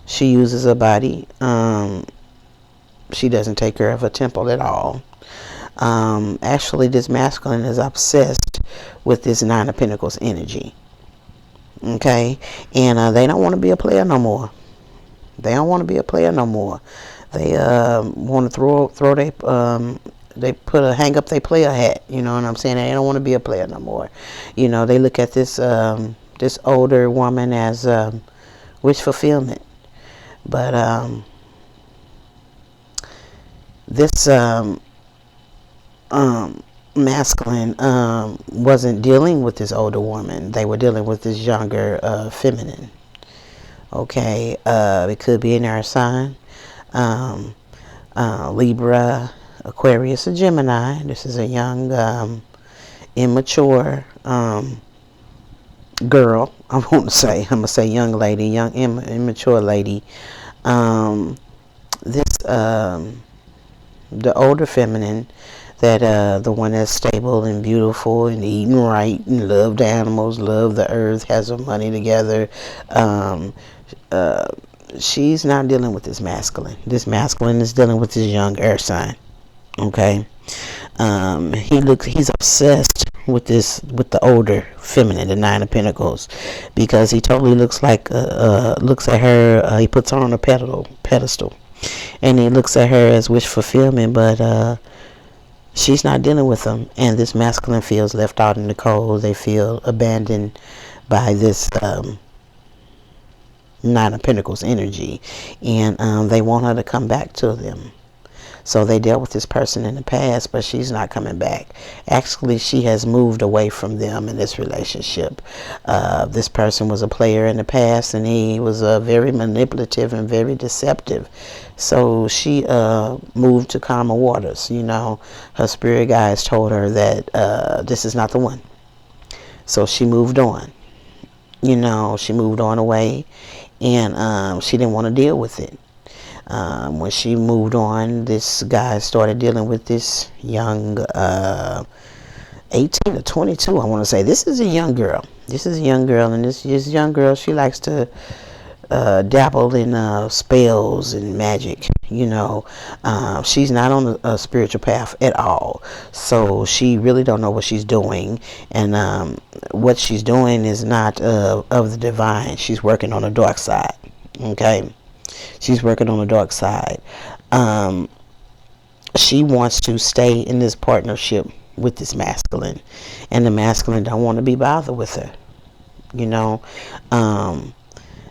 She uses her body. She doesn't take care of her temple at all. Actually, this masculine is obsessed with this Nine of Pentacles energy. Okay? And they don't want to be a player no more. They don't want to be a player no more. They want to throw they hang up their player hat. You know what I'm saying? They don't want to be a player no more. They look at this this older woman as wish fulfillment. But this masculine wasn't dealing with this older woman. They were dealing with this younger feminine. Okay, it could be an air sign. Libra, Aquarius, or Gemini. This is a young, immature girl. I'm gonna say young lady, young immature lady. The older feminine, that the one that's stable and beautiful and eating right and love the animals, love the earth, has her money together. She's not dealing with this masculine. This masculine is dealing with this young earth sign. Okay. He's obsessed with the older feminine, the Nine of Pentacles, because he totally looks at her. He puts her on a pedestal, and he looks at her as wish fulfillment, but she's not dealing with him, and this masculine feels left out in the cold. They feel abandoned by this Nine of Pentacles energy, and they want her to come back to them. So they dealt with this person in the past, but she's not coming back. Actually, she has moved away from them in this relationship. This person was a player in the past, and he was very manipulative and very deceptive. So she moved to calmer waters. Her spirit guides told her that this is not the one. So she moved on. She moved on away, and she didn't want to deal with it. When she moved on, this guy started dealing with this young 18 to 22, I want to say. This is a young girl. And this young girl, she likes to dabble in spells and magic. She's not on a spiritual path at all. So she really don't know what she's doing. And what she's doing is not of the divine. She's working on the dark side. Okay? She's working on the dark side. She wants to stay in this partnership with this masculine, and the masculine don't want to be bothered with her.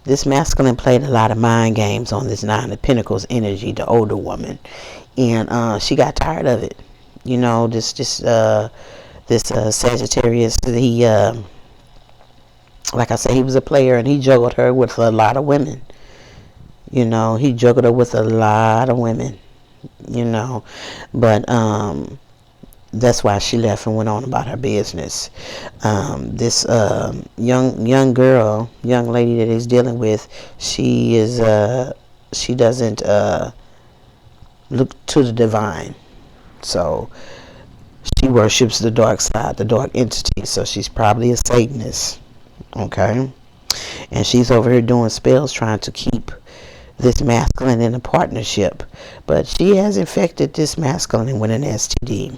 This masculine played a lot of mind games on this Nine of Pentacles energy, the older woman, and she got tired of it. This Sagittarius, he like I said, he was a player, and he juggled her with a lot of women. He juggled her with a lot of women, but That's why she left and went on about her business. This young girl, young lady that he's dealing with, she doesn't look to the divine. So she worships the dark side, the dark entity. So she's probably a Satanist. Okay. And she's over here doing spells trying to keep this masculine in a partnership. But she has infected this masculine with an STD.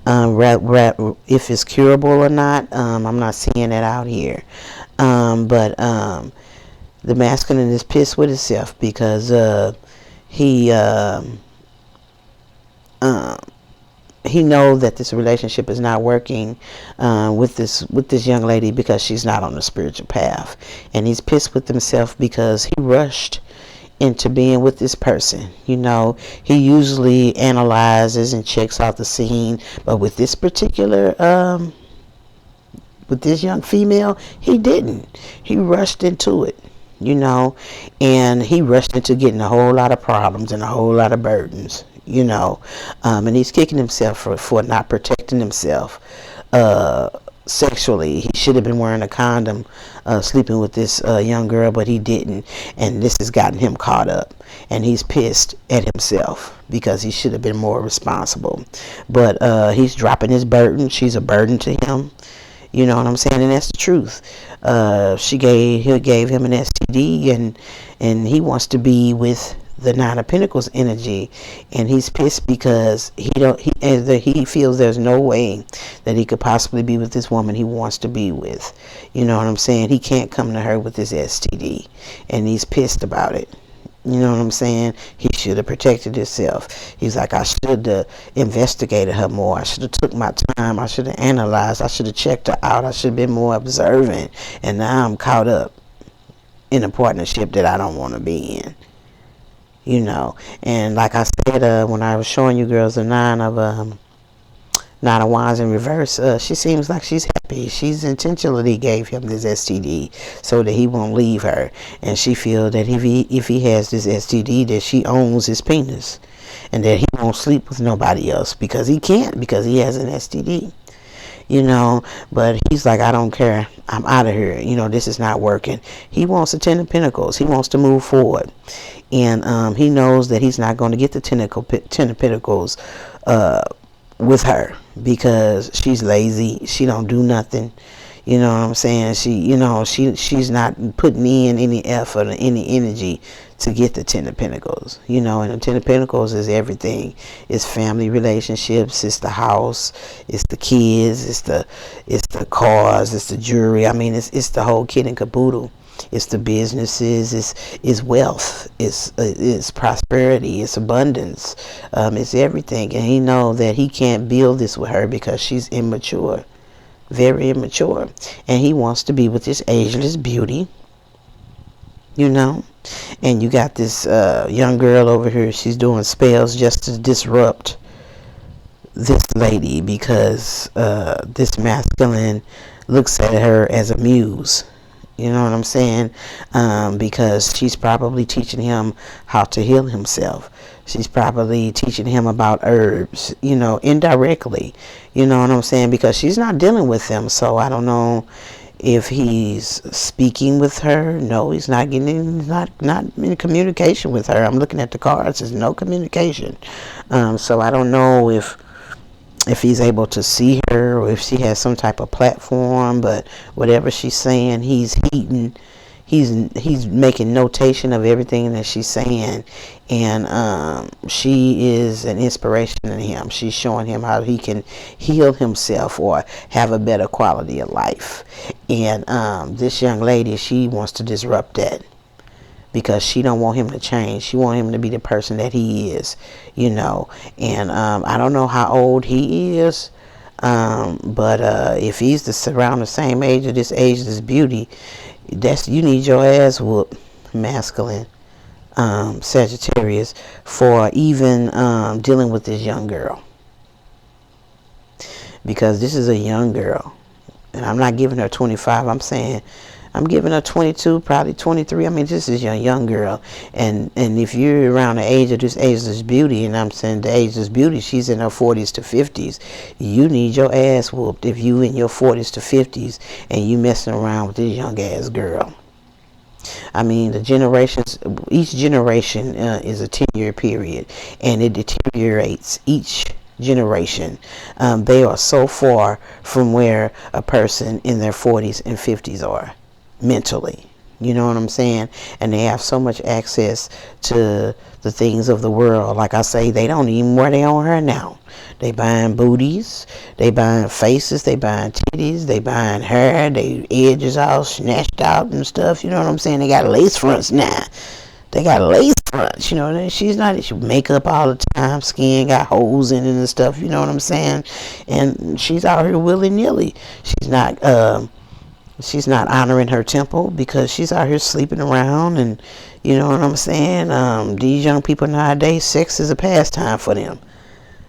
If it's curable or not, I'm not seeing it out here. But the masculine is pissed with himself because he knows that this relationship is not working with this young lady because she's not on the spiritual path, and he's pissed with himself because he rushed into being with this person. He usually analyzes and checks out the scene, but with this particular with this young female, he didn't. He rushed into it, and he rushed into getting a whole lot of problems and a whole lot of burdens, and he's kicking himself for not protecting himself sexually. He should have been wearing a condom, sleeping with this young girl, but he didn't, and this has gotten him caught up, and he's pissed at himself because he should have been more responsible. But he's dropping his burden. She's a burden to him. You know what I'm saying? And that's the truth. He gave him an STD, and he wants to be with the Nine of Pentacles energy, and he's pissed because he feels there's no way that he could possibly be with this woman he wants to be with. You know what I'm saying? He can't come to her with his STD, and he's pissed about it. You know what I'm saying? He should have protected himself. He's like, I should have investigated her more. I should have took my time. I should have analyzed. I should have checked her out. I should have been more observant. And now I'm caught up in a partnership that I don't want to be in. And like I said, when I was showing you girls the Nine of Wands in reverse, she seems like she's happy. She's intentionally gave him this STD so that he won't leave her, and she feels that if he has this STD, that she owns his penis, and that he won't sleep with nobody else because he can't, because he has an STD. But he's like, I don't care. I'm out of here. This is not working. He wants the Ten of Pentacles. He wants to move forward. And he knows that he's not going to get the Ten of Pentacles with her because she's lazy. She don't do nothing. You know what I'm saying? She's not putting in any effort or any energy to get the Ten of Pentacles. And the Ten of Pentacles is everything. It's family relationships, it's the house, it's the kids, it's the cars, it's the jewelry. I mean, it's the whole kit and caboodle. It's the businesses, it's wealth, it's prosperity, it's abundance, it's everything. And he knows that he can't build this with her because she's immature. Very immature, and he wants to be with this ageless beauty, and you got this young girl over here. She's doing spells just to disrupt this lady because this masculine looks at her as a muse. You know what I'm saying? Because she's probably teaching him how to heal himself. She's probably teaching him about herbs, indirectly. You know what I'm saying? Because she's not dealing with them. So I don't know if he's speaking with her. No, he's not not in communication with her. I'm looking at the cards. There's no communication. So I don't know if he's able to see her or if she has some type of platform, but whatever she's saying, he's making notation of everything that she's saying, and she is an inspiration to him. She's showing him how he can heal himself or have a better quality of life. And this young lady, she wants to disrupt that because she don't want him to change. She want him to be the person that he is, and I don't know how old he is, but if he's around the same age of this ageless beauty, you need your ass whooped, masculine, Sagittarius, for even dealing with this young girl, because this is a young girl, and I'm not giving her 25. I'm saying I'm giving her 22, probably 23. I mean, this is a young girl. And if you're around the age of this Ageless Beauty, and I'm saying the Ageless Beauty, she's in her 40s to 50s. You need your ass whooped if you in your 40s to 50s and you messing around with this young ass girl. I mean, the generations, each generation is a 10-year period, and it deteriorates each generation. They are so far from where a person in their 40s and 50s are mentally. You know what I'm saying? And they have so much access to the things of the world. Like I say, they don't even wear their own hair now. They buying booties, they buying faces, they buying titties, they buying hair, they edges all snatched out and stuff. You know what I'm saying? They got lace fronts now. They got lace fronts, you know. She's not, she makeup all the time, skin got holes in it and stuff, you know what I'm saying? And she's out here willy-nilly. She's not honoring her temple because she's out here sleeping around, and you know what I'm saying? These young people nowadays, sex is a pastime for them.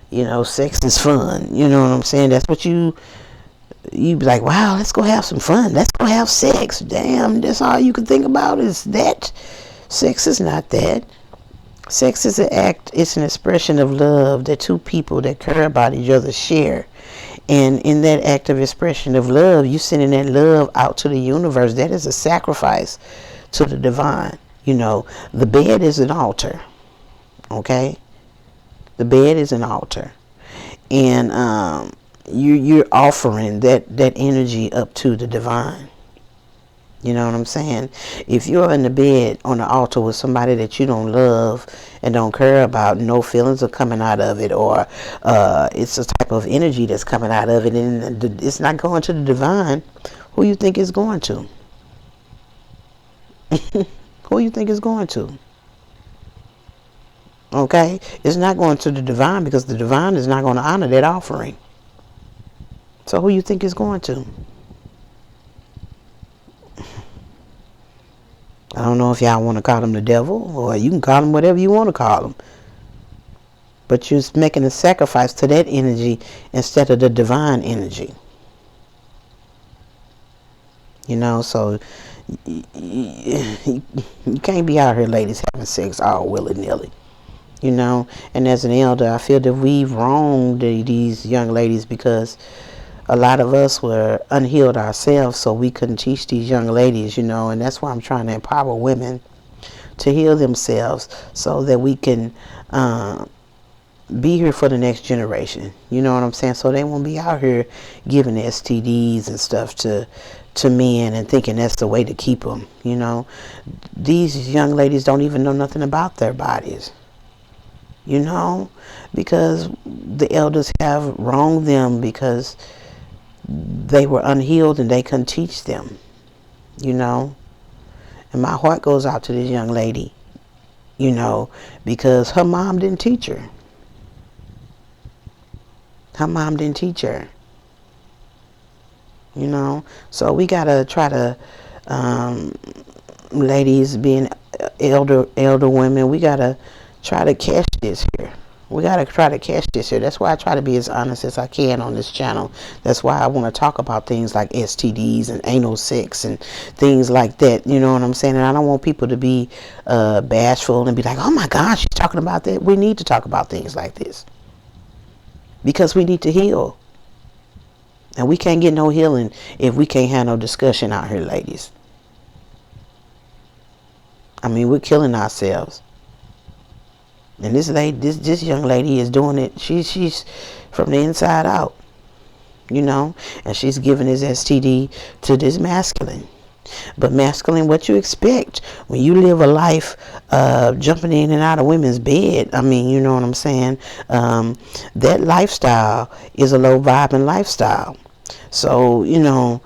You know, sex is fun. You know what I'm saying? That's what you be like, wow, let's go have some fun. Let's go have sex. Damn, that's all you can think about is that. Sex is not that. Sex is an act. It's an expression of love that two people that care about each other share. And in that act of expression of love, you sending that love out to the universe. That is a sacrifice to the divine. You know, the bed is an altar. Okay? The bed is an altar. And you're offering that energy up to the divine. You know what I'm saying? If you're in the bed on the altar with somebody that you don't love and don't care about, no feelings are coming out of it, or it's a type of energy that's coming out of it, and it's not going to the divine, who you think it's going to? Who you think it's going to? Okay? It's not going to the divine, because the divine is not going to honor that offering. So who you think it's going to? I don't know if y'all want to call him the devil, or you can call him whatever you want to call him. But you're making a sacrifice to that energy instead of the divine energy. You know, so you can't be out here, ladies, having sex all willy-nilly. You know, and as an elder, I feel that we've wronged these young ladies, because a lot of us were unhealed ourselves, so we couldn't teach these young ladies, you know, and that's why I'm trying to empower women to heal themselves so that we can be here for the next generation. You know what I'm saying? So they won't be out here giving STDs and stuff to men and thinking that's the way to keep them, you know. These young ladies don't even know nothing about their bodies. You know, because the elders have wronged them because they were unhealed and they couldn't teach them, you know. And my heart goes out to this young lady, you know, because her mom didn't teach her. Her mom didn't teach her, you know. So we gotta try to, ladies being elder women, we gotta try to catch this here. We got to try to catch this here. That's why I try to be as honest as I can on this channel. That's why I want to talk about things like STDs and anal sex and things like that. You know what I'm saying? And I don't want people to be bashful and be like, oh my gosh, she's talking about that. We need to talk about things like this, because we need to heal. And we can't get no healing if we can't have no discussion out here, ladies. I mean, we're killing ourselves. And this young lady is doing it. She's from the inside out, you know, and she's giving his STD to this masculine. But masculine, what you expect when you live a life jumping in and out of women's bed? I mean, you know what I'm saying? That lifestyle is a low vibing lifestyle. So, you know,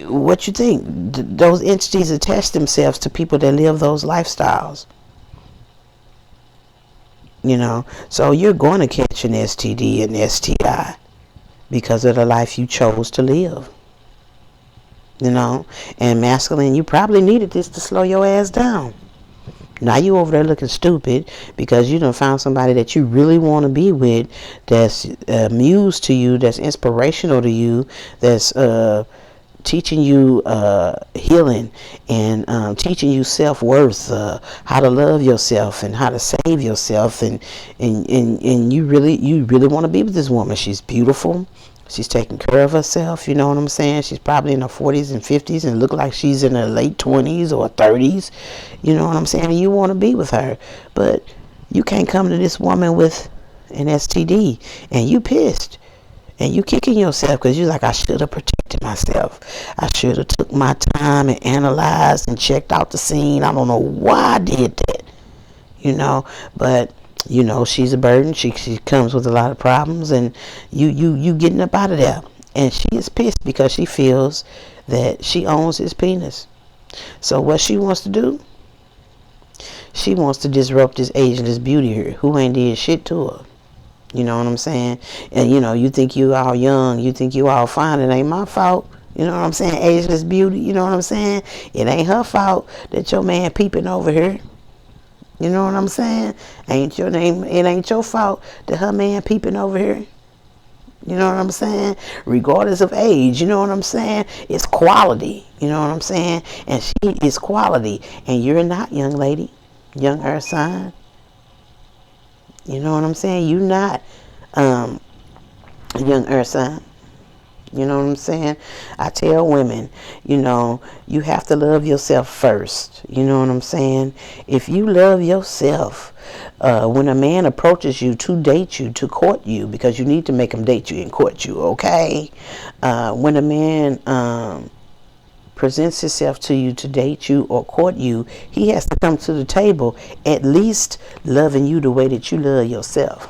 what you think? Those entities attach themselves to people that live those lifestyles. You know, so you're going to catch an STD and STI because of the life you chose to live. You know, and masculine, you probably needed this to slow your ass down. Now you over there looking stupid because you done found somebody that you really want to be with, that's muse to you, that's inspirational to you, that's teaching you healing and teaching you self-worth, how to love yourself and how to save yourself, and you really want to be with this woman. She's beautiful. She's taking care of herself, you know what I'm saying? She's probably in her 40s and 50s and look like she's in her late 20s or 30s. You know what I'm saying? You want to be with her, but you can't come to this woman with an STD and you pissed. And you kicking yourself because you're like, I should have protected myself. I should have took my time and analyzed and checked out the scene. I don't know why I did that, you know. But you know, she's a burden. She comes with a lot of problems, and you getting up out of there. And she is pissed because she feels that she owns his penis. So what she wants to do? She wants to disrupt this ageless beauty here, who ain't did shit to her. You know what I'm saying? And you know, you think you all young, you think you all fine. It ain't my fault. You know what I'm saying? Ageless beauty. You know what I'm saying? It ain't her fault that your man peeping over here. You know what I'm saying? Ain't your name? It ain't your fault that her man peeping over here. You know what I'm saying? Regardless of age, you know what I'm saying? It's quality. You know what I'm saying? And she is quality. And you're not, young lady, young earth sign. You know what I'm saying? You're not a young earth sign. You know what I'm saying? I tell women, you know, you have to love yourself first. You know what I'm saying? If you love yourself, when a man approaches you to date you, to court you, because you need to make him date you and court you, okay? When a man presents himself to you to date you or court you, he has to come to the table at least loving you the way that you love yourself.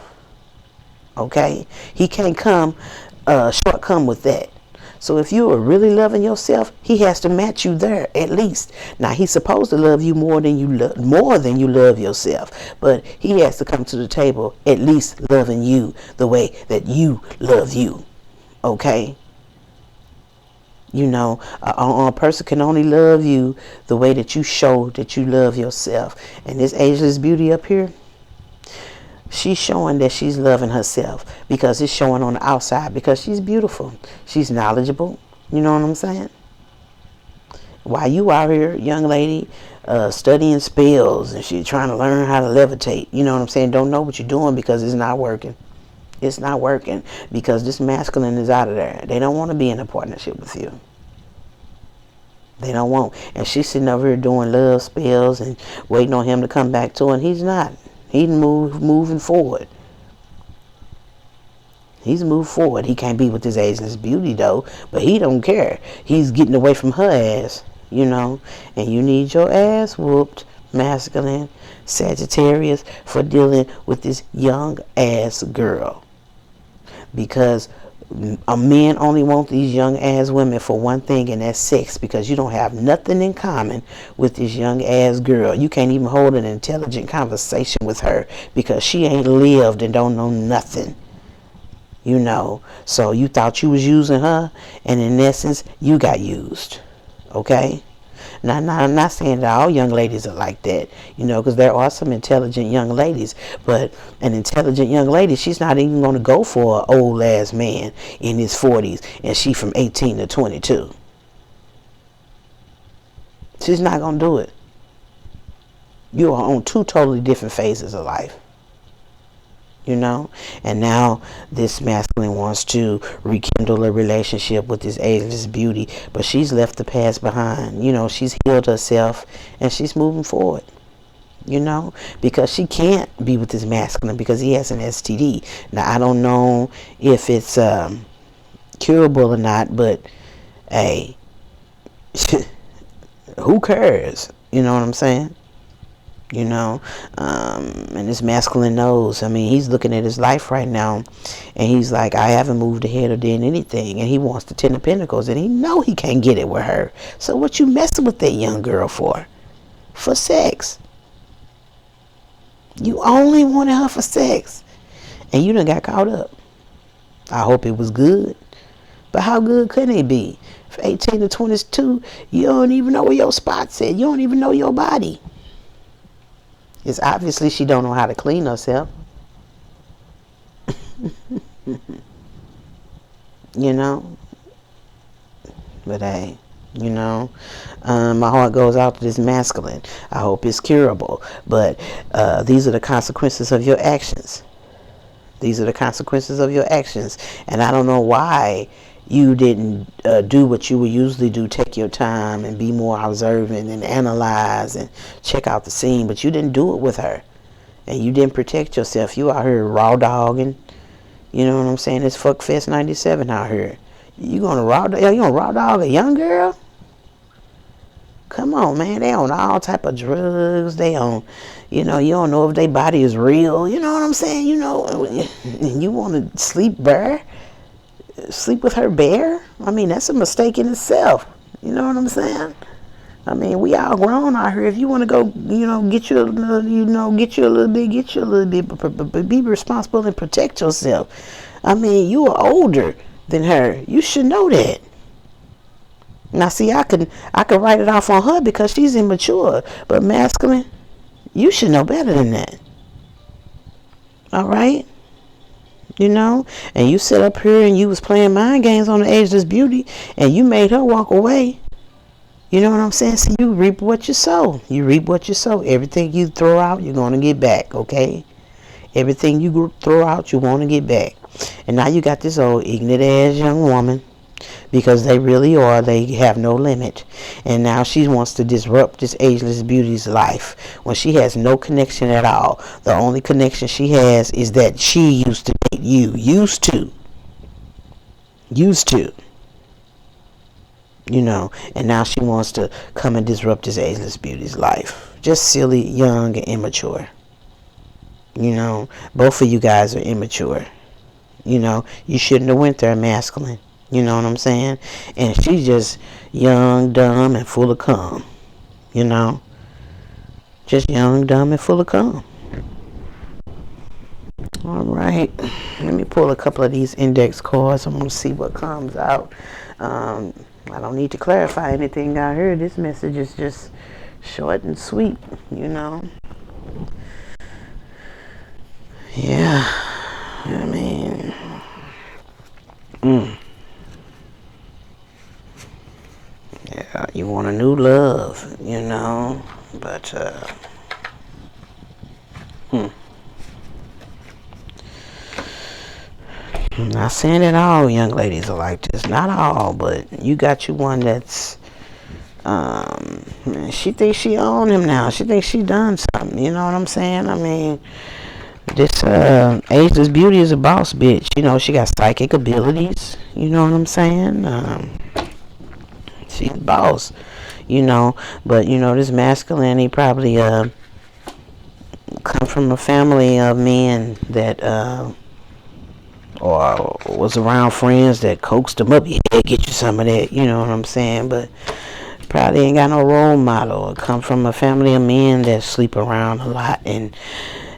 Okay? He can't come shortcome with that. So if you are really loving yourself, he has to match you there at least. Now he's supposed to love you more than you love yourself, but he has to come to the table at least loving you the way that you love you. Okay? You know, a person can only love you the way that you show that you love yourself. And this ageless beauty up here, she's showing that she's loving herself because it's showing on the outside because she's beautiful. She's knowledgeable. You know what I'm saying? While you out here, young lady, studying spells and she's trying to learn how to levitate, you know what I'm saying? Don't know what you're doing because it's not working. It's not working because this masculine is out of there. They don't want to be in a partnership with you. They don't want. And she's sitting over here doing love spells and waiting on him to come back to her, and he's not. He's moving forward. He's moved forward. He can't be with this ageless beauty though, but he don't care. He's getting away from her ass, you know. And you need your ass whooped, masculine Sagittarius, for dealing with this young ass girl. Because a men only want these young ass women for one thing, and that's sex, because you don't have nothing in common with this young ass girl. You can't even hold an intelligent conversation with her because she ain't lived and don't know nothing. You know, so you thought you was using her, and in essence you got used. Okay? Now, I'm not saying that all young ladies are like that, you know, because there are some intelligent young ladies, but an intelligent young lady, she's not even going to go for an old ass man in his 40s and she from 18 to 22. She's not going to do it. You are on two totally different phases of life. You know, and now this masculine wants to rekindle a relationship with this ageless beauty, but she's left the past behind. You know, she's healed herself and she's moving forward, you know, because she can't be with this masculine because he has an STD. Now, I don't know if it's curable or not, but hey, who cares? You know what I'm saying? You know, and this masculine knows. I mean, he's looking at his life right now and he's like, I haven't moved ahead or did anything, and he wants the 10 of Pentacles and he know he can't get it with her. So what you messing with that young girl for? For sex. You only wanted her for sex and you done got caught up. I hope it was good, but how good could it be? For 18 to 22, you don't even know where your spot's at. You don't even know your body. It's obviously she don't know how to clean herself. You know? But hey, you know, my heart goes out to this masculine. I hope it's curable. But these are the consequences of your actions. These are the consequences of your actions. And I don't know why you didn't do what you would usually do. Take your time and be more observant and analyze and check out the scene. But you didn't do it with her. And you didn't protect yourself. You out here raw dogging. You know what I'm saying? It's Fuckfest 97 out here. You gonna raw dog a young girl? Come on, man. They on all type of drugs. They on, you don't know if their body is real. You know what I'm saying? You want to sleep with her bare? I mean, that's a mistake in itself. You know what I'm saying? I mean, we all grown out here. If you want to go, get you a little bit, but be responsible and protect yourself. I mean, you are older than her. You should know that. Now, see, I could write it off on her because she's immature. But masculine, you should know better than that. All right? And you sit up here and you was playing mind games on the Ageless Beauty and you made her walk away. You know what I'm saying? See, you reap what you sow. You reap what you sow. Everything you throw out, you're going to get back, okay? Everything you throw out, you want to get back. And now you got this old ignorant ass young woman. Because they really are. They have no limit. And now she wants to disrupt this Ageless Beauty's life when she has no connection at all. The only connection she has is that she used to date you. Used to. And now she wants to come and disrupt this Ageless Beauty's life. Just silly, young, and immature. Both of you guys are immature. You shouldn't have went there, masculine. You know what I'm saying? And she's just young, dumb, and full of cum. Just young, dumb, and full of cum. All right. Let me pull a couple of these index cards. I'm going to see what comes out. I don't need to clarify anything out here. This message is just short and sweet, Yeah. I mean... Yeah, you want a new love, but, I'm not saying that all young ladies are like this. Not all, but you got you one that's, she thinks she own him now. She thinks she done something, you know what I'm saying? I mean, this, Ageless Beauty is a boss bitch. She got psychic abilities, you know what I'm saying? She's a boss, but this masculine, he probably come from a family of men that or was around friends that coaxed him up. Yeah, get you some of that, you know what I'm saying? But probably ain't got no role model. Or come from a family of men that sleep around a lot, and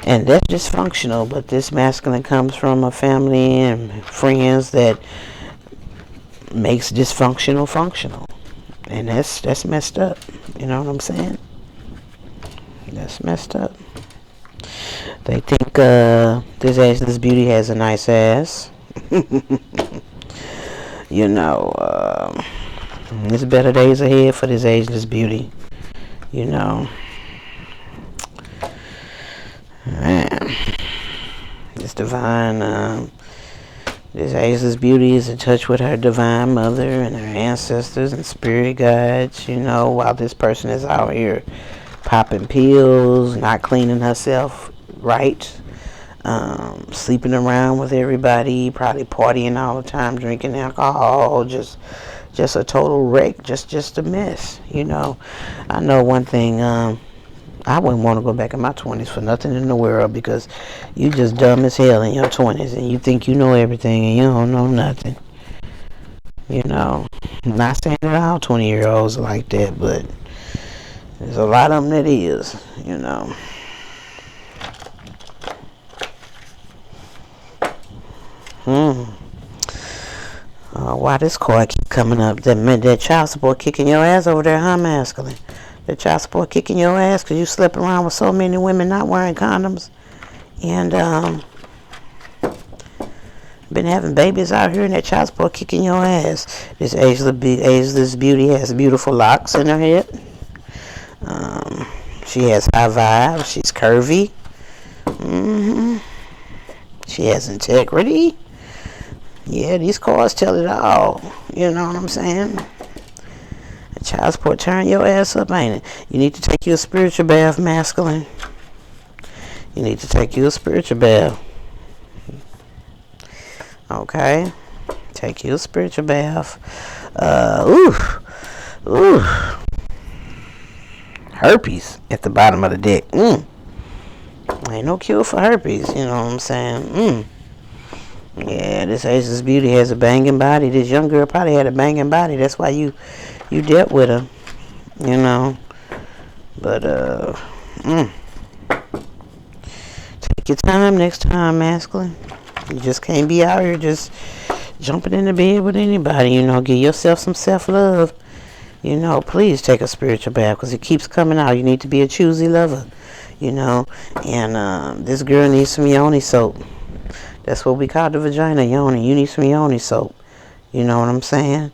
that's dysfunctional. But this masculine comes from a family and friends that makes dysfunctional functional. And that's messed up. You know what I'm saying? That's messed up. They think this Ageless Beauty has a nice ass. There's better days ahead for this Ageless Beauty. Man. This divine... This Ageless Beauty is in touch with her divine mother and her ancestors and spirit guides, while this person is out here popping pills, not cleaning herself right, sleeping around with everybody, probably partying all the time, drinking alcohol, just a total wreck, just a mess, I know one thing, I wouldn't want to go back in my 20s for nothing in the world, because you just dumb as hell in your 20s and you think you know everything and you don't know nothing. I'm not saying that all 20-year-olds are like that, but there's a lot of them that is, Why this card keep coming up? That child support kicking your ass over there, huh, masculine? That child support kicking your ass because you slept around with so many women not wearing condoms. And been having babies out here and that child support kicking your ass. This ageless beauty has beautiful locks in her head. She has high vibes. She's curvy. She has integrity. Yeah, these cards tell it all. You know what I'm saying? A child support turn your ass up, ain't it? You need to take you a spiritual bath, masculine. You need to take you a spiritual bath. Okay? Take you a spiritual bath. Ooh. Herpes at the bottom of the deck. Ain't no cure for herpes, you know what I'm saying? Yeah, this Ageless Beauty has a banging body. This young girl probably had a banging body. That's why you dealt with her, you know. But, take your time next time, masculine. You just can't be out here just jumping in the bed with anybody, you know. Give yourself some self-love. You know, please take a spiritual bath because it keeps coming out. You need to be a choosy lover, you know. And this girl needs some yoni soap. That's what we call the vagina, yoni. You need some yoni soap. You know what I'm saying?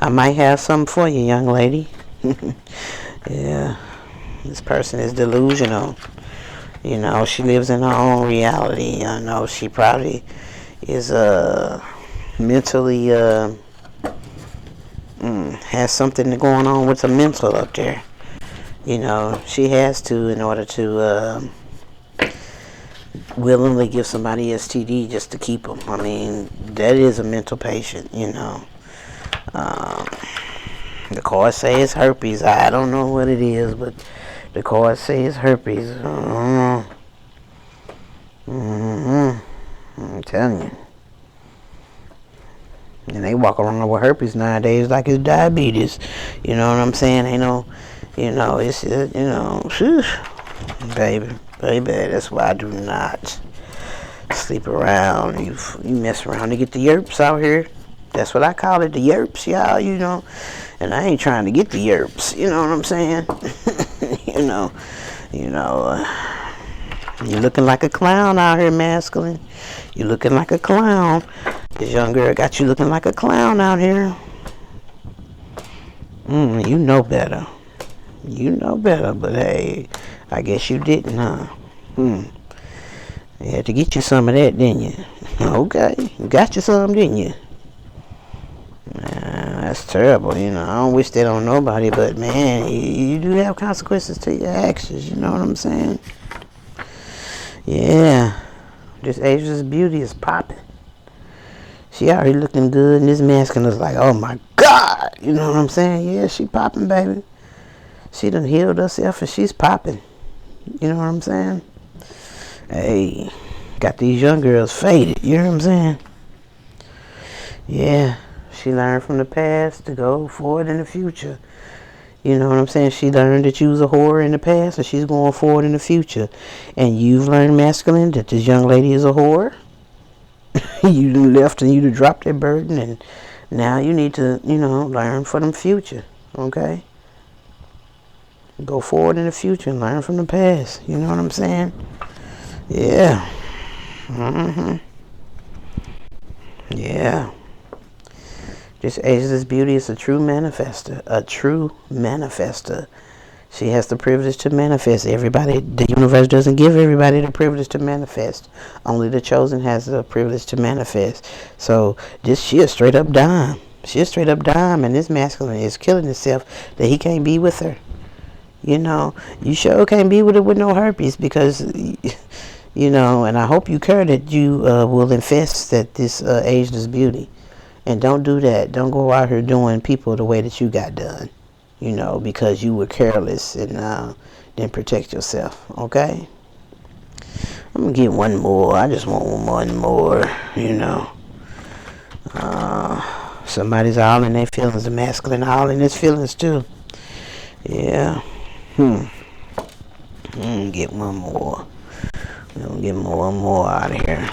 I might have something for you, young lady. Yeah. This person is delusional. You know, she lives in her own reality. I know she probably is mentally has something going on with the mental up there. You know, she has to in order to willingly give somebody STD just to keep them. I mean, that is a mental patient, you know. The cards say it's herpes. I don't know what it is, but the cards say it's herpes. I don't know. I'm telling you. And they walk around with herpes nowadays like it's diabetes. You know what I'm saying? Ain't no, you know, it's, you know, baby, that's why I do not sleep around. You mess around to get the yerps out here. That's what I call it, the yerps, y'all, you know. And I ain't trying to get the yerps, you know what I'm saying? You're looking like a clown out here, masculine. You're looking like a clown. This young girl got you looking like a clown out here. You know better. You know better, but hey, I guess you didn't, huh? You had to get you some of that, didn't you? Okay, you got you some, didn't you? That's terrible, you know. I don't wish that on nobody, but man, you do have consequences to your actions, you know what I'm saying? Yeah, this Ageless Beauty is popping. She already looking good, and this masculine is like, oh my God, you know what I'm saying? Yeah, she popping, baby. She done healed herself, and she's popping. You know what I'm saying? Hey, got these young girls faded, you know what I'm saying? Yeah, she learned from the past to go forward in the future. You know what I'm saying? She learned that you was a whore in the past, and she's going forward in the future. And you've learned, masculine, that this young lady is a whore. You left and you dropped that burden, and now you need to, you know, learn for the future. Okay? Go forward in the future and learn from the past. You know what I'm saying? Yeah. Yeah. This Ageless Beauty is a true manifester. A true manifester. She has the privilege to manifest. Everybody, the universe doesn't give everybody the privilege to manifest. Only the chosen has the privilege to manifest. So she a straight up dime. She a straight up dime, and this masculine is killing himself that he can't be with her. You know, you sure can't be with her with no herpes because, you know, and I hope you care that you will infest this Ageless Beauty. And don't do that. Don't go out here doing people the way that you got done. You know, because you were careless and didn't protect yourself. Okay? I'm going to get one more. I just want one more, you know. Somebody's all in their feelings. The masculine all in his feelings too. Yeah. Get one more. We're going to get one more out of here.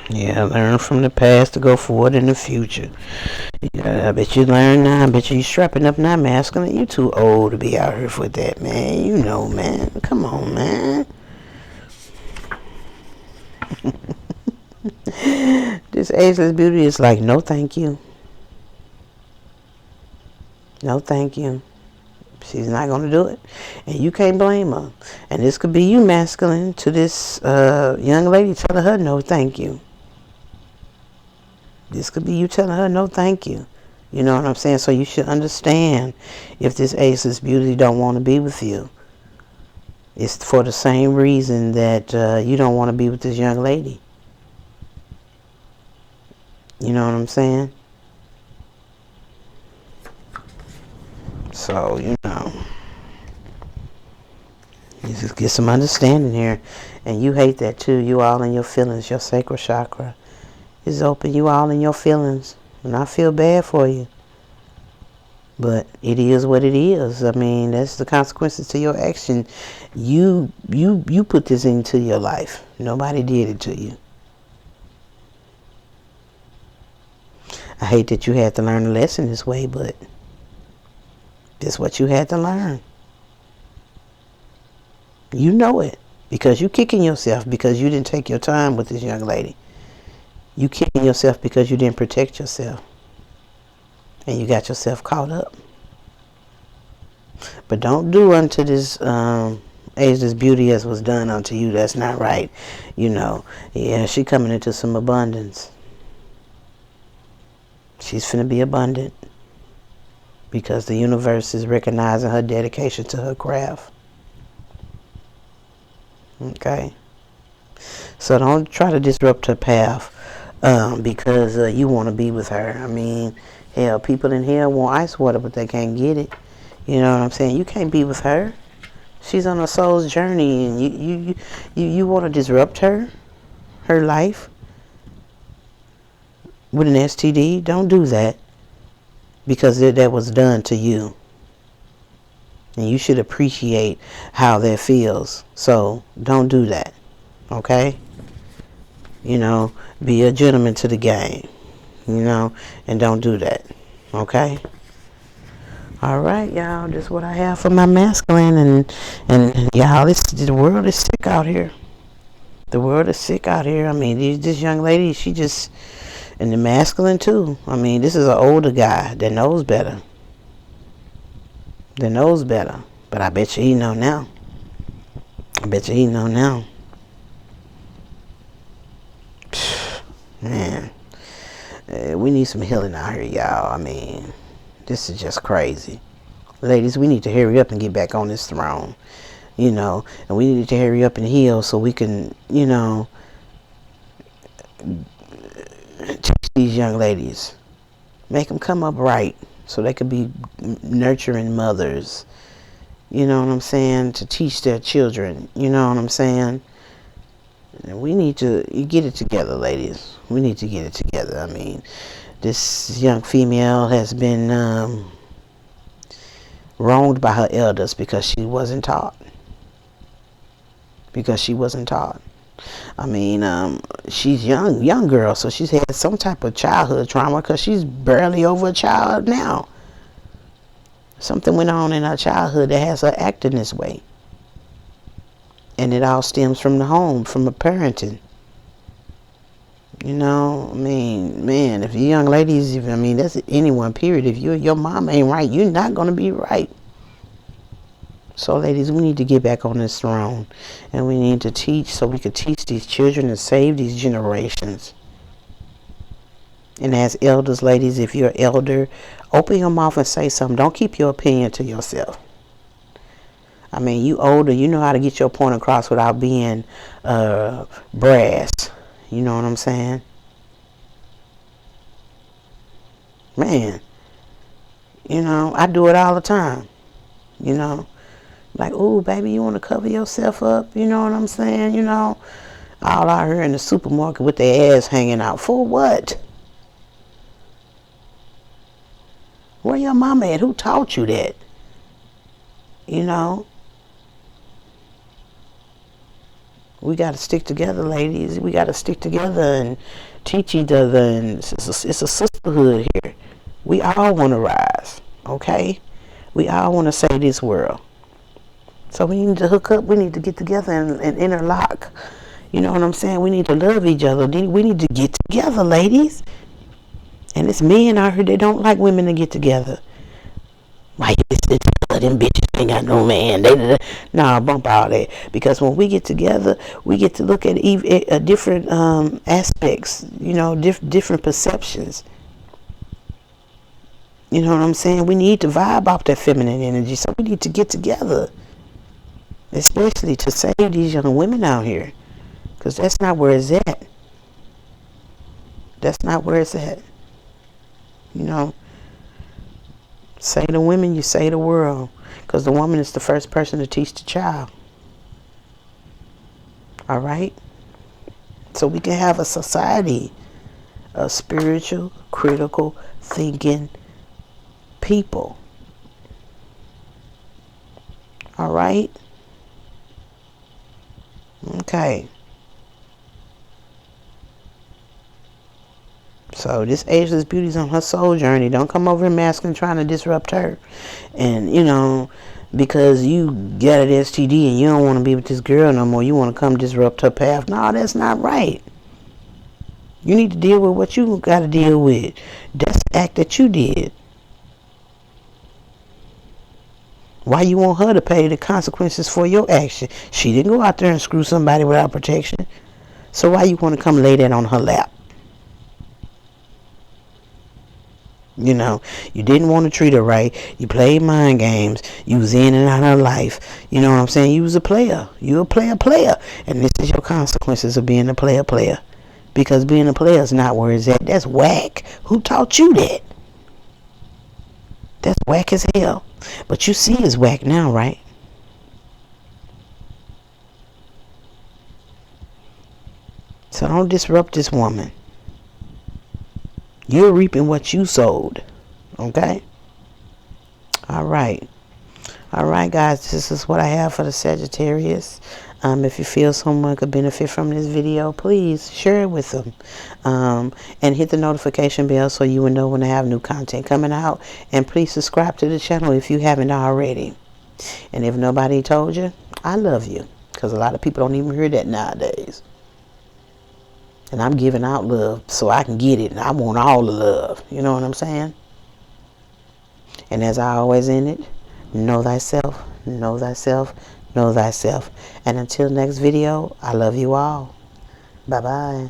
Yeah, learn from the past to go forward in the future. Yeah, I bet you learn now. I bet you strapping up now, masculine. You too old to be out here for that, man. You know, man. Come on, man. This This ageless beauty is like, no thank you. No thank you. She's not going to do it. And you can't blame her. And this could be you masculine to this young lady telling her no thank you. This could be you telling her no thank you. You know what I'm saying? So you should understand if this ageless beauty don't want to be with you. It's for the same reason that you don't want to be with this young lady. You know what I'm saying? So, you know, you just get some understanding here. And you hate that too. You all in your feelings. Your sacral chakra is open. You all in your feelings. And I feel bad for you. But it is what it is. I mean, that's the consequences to your action. You put this into your life. Nobody did it to you. I hate that you had to learn a lesson this way, but this is what you had to learn. You know it. Because you kicking yourself because you didn't take your time with this young lady. You kicking yourself because you didn't protect yourself. And you got yourself caught up. But don't do unto this ageless beauty as was done unto you. That's not right. You know, yeah, she coming into some abundance. She's finna be abundant. Because the universe is recognizing her dedication to her craft. Okay? So don't try to disrupt her path because you want to be with her. I mean, hell, people in here want ice water, but they can't get it. You know what I'm saying? You can't be with her. She's on a soul's journey, and you want to disrupt her life with an STD. Don't do that, because that was done to you, and you should appreciate how that feels. So don't do that. Okay? You know, be a gentleman to the game. You know, and don't do that. Okay? Alright, y'all, this is what I have for my masculine, and y'all, the world is sick out here. The world is sick out here. I mean, this young lady, she just, and the masculine too. I mean, this is an older guy that knows better. That knows better. But I bet you he know now. I bet you he know now. Man, we need some healing out here, y'all. I mean, this is just crazy. Ladies, we need to hurry up and get back on this throne. You know, and we need to hurry up and heal so we can, you know, teach these young ladies. Make them come up right so they could be nurturing mothers. You know what I'm saying? To teach their children. You know what I'm saying? We need to get it together, ladies. We need to get it together. I mean, this young female has been wronged by her elders because she wasn't taught. I mean, she's young girl, so she's had some type of childhood trauma because she's barely over a child now. Something went on in her childhood that has her acting this way. And it all stems from the home, from the parenting. You know, I mean, man, if you young ladies, I mean, that's anyone, period. If your mom ain't right, you're not going to be right. So, ladies, we need to get back on this throne. And we need to teach so we could teach these children and save these generations. And as elders, ladies, if you're an elder, open your mouth and say something. Don't keep your opinion to yourself. I mean, you older, you know how to get your point across without being brass. You know what I'm saying? Man, you know, I do it all the time. You know, like, ooh, baby, you want to cover yourself up? You know what I'm saying? You know, all out here in the supermarket with their ass hanging out. For what? Where your mama at? Who taught you that? You know? We got to stick together, ladies. We got to stick together and teach each other. And it's a sisterhood here. We all want to rise, okay? We all want to save this world. So we need to hook up. We need to get together and interlock. You know what I'm saying? We need to love each other. We need to get together, ladies. And it's men out here that don't like women to get together. Why you listen to them bitches ain't got no man? Nah, bump all that. Because when we get together, we get to look at different aspects, you know, different perceptions. You know what I'm saying? We need to vibe off that feminine energy. So we need to get together. Especially to save these young women out here. Because that's not where it's at. That's not where it's at. You know, say the women, you say the world. Because the woman is the first person to teach the child. All right? So we can have a society of spiritual, critical thinking people. All right? Okay. So this Ageless Beauty's on her soul journey. Don't come over here masking trying to disrupt her. And, you know, because you got an STD and you don't want to be with this girl no more. You want to come disrupt her path. No, that's not right. You need to deal with what you got to deal with. That's the act that you did. Why you want her to pay the consequences for your action? She didn't go out there and screw somebody without protection. So why you want to come lay that on her lap? You know, you didn't want to treat her right. You played mind games. You was in and out of her life. You know what I'm saying? You was a player. You a player. And this is your consequences of being a player. Because being a player is not where it's at. That's whack. Who taught you that? That's whack as hell. But you see it's whack now, right? So don't disrupt this woman. You're reaping what you sowed. Okay? All right, guys. This is what I have for the Sagittarius. If you feel someone could benefit from this video, please share it with them. And hit the notification bell so you will know when I have new content coming out. And please subscribe to the channel if you haven't already. And if nobody told you, I love you. Because a lot of people don't even hear that nowadays. And I'm giving out love so I can get it. And I want all the love. You know what I'm saying? And as I always end it, know thyself, know thyself, know thyself. And until next video, I love you all. Bye-bye.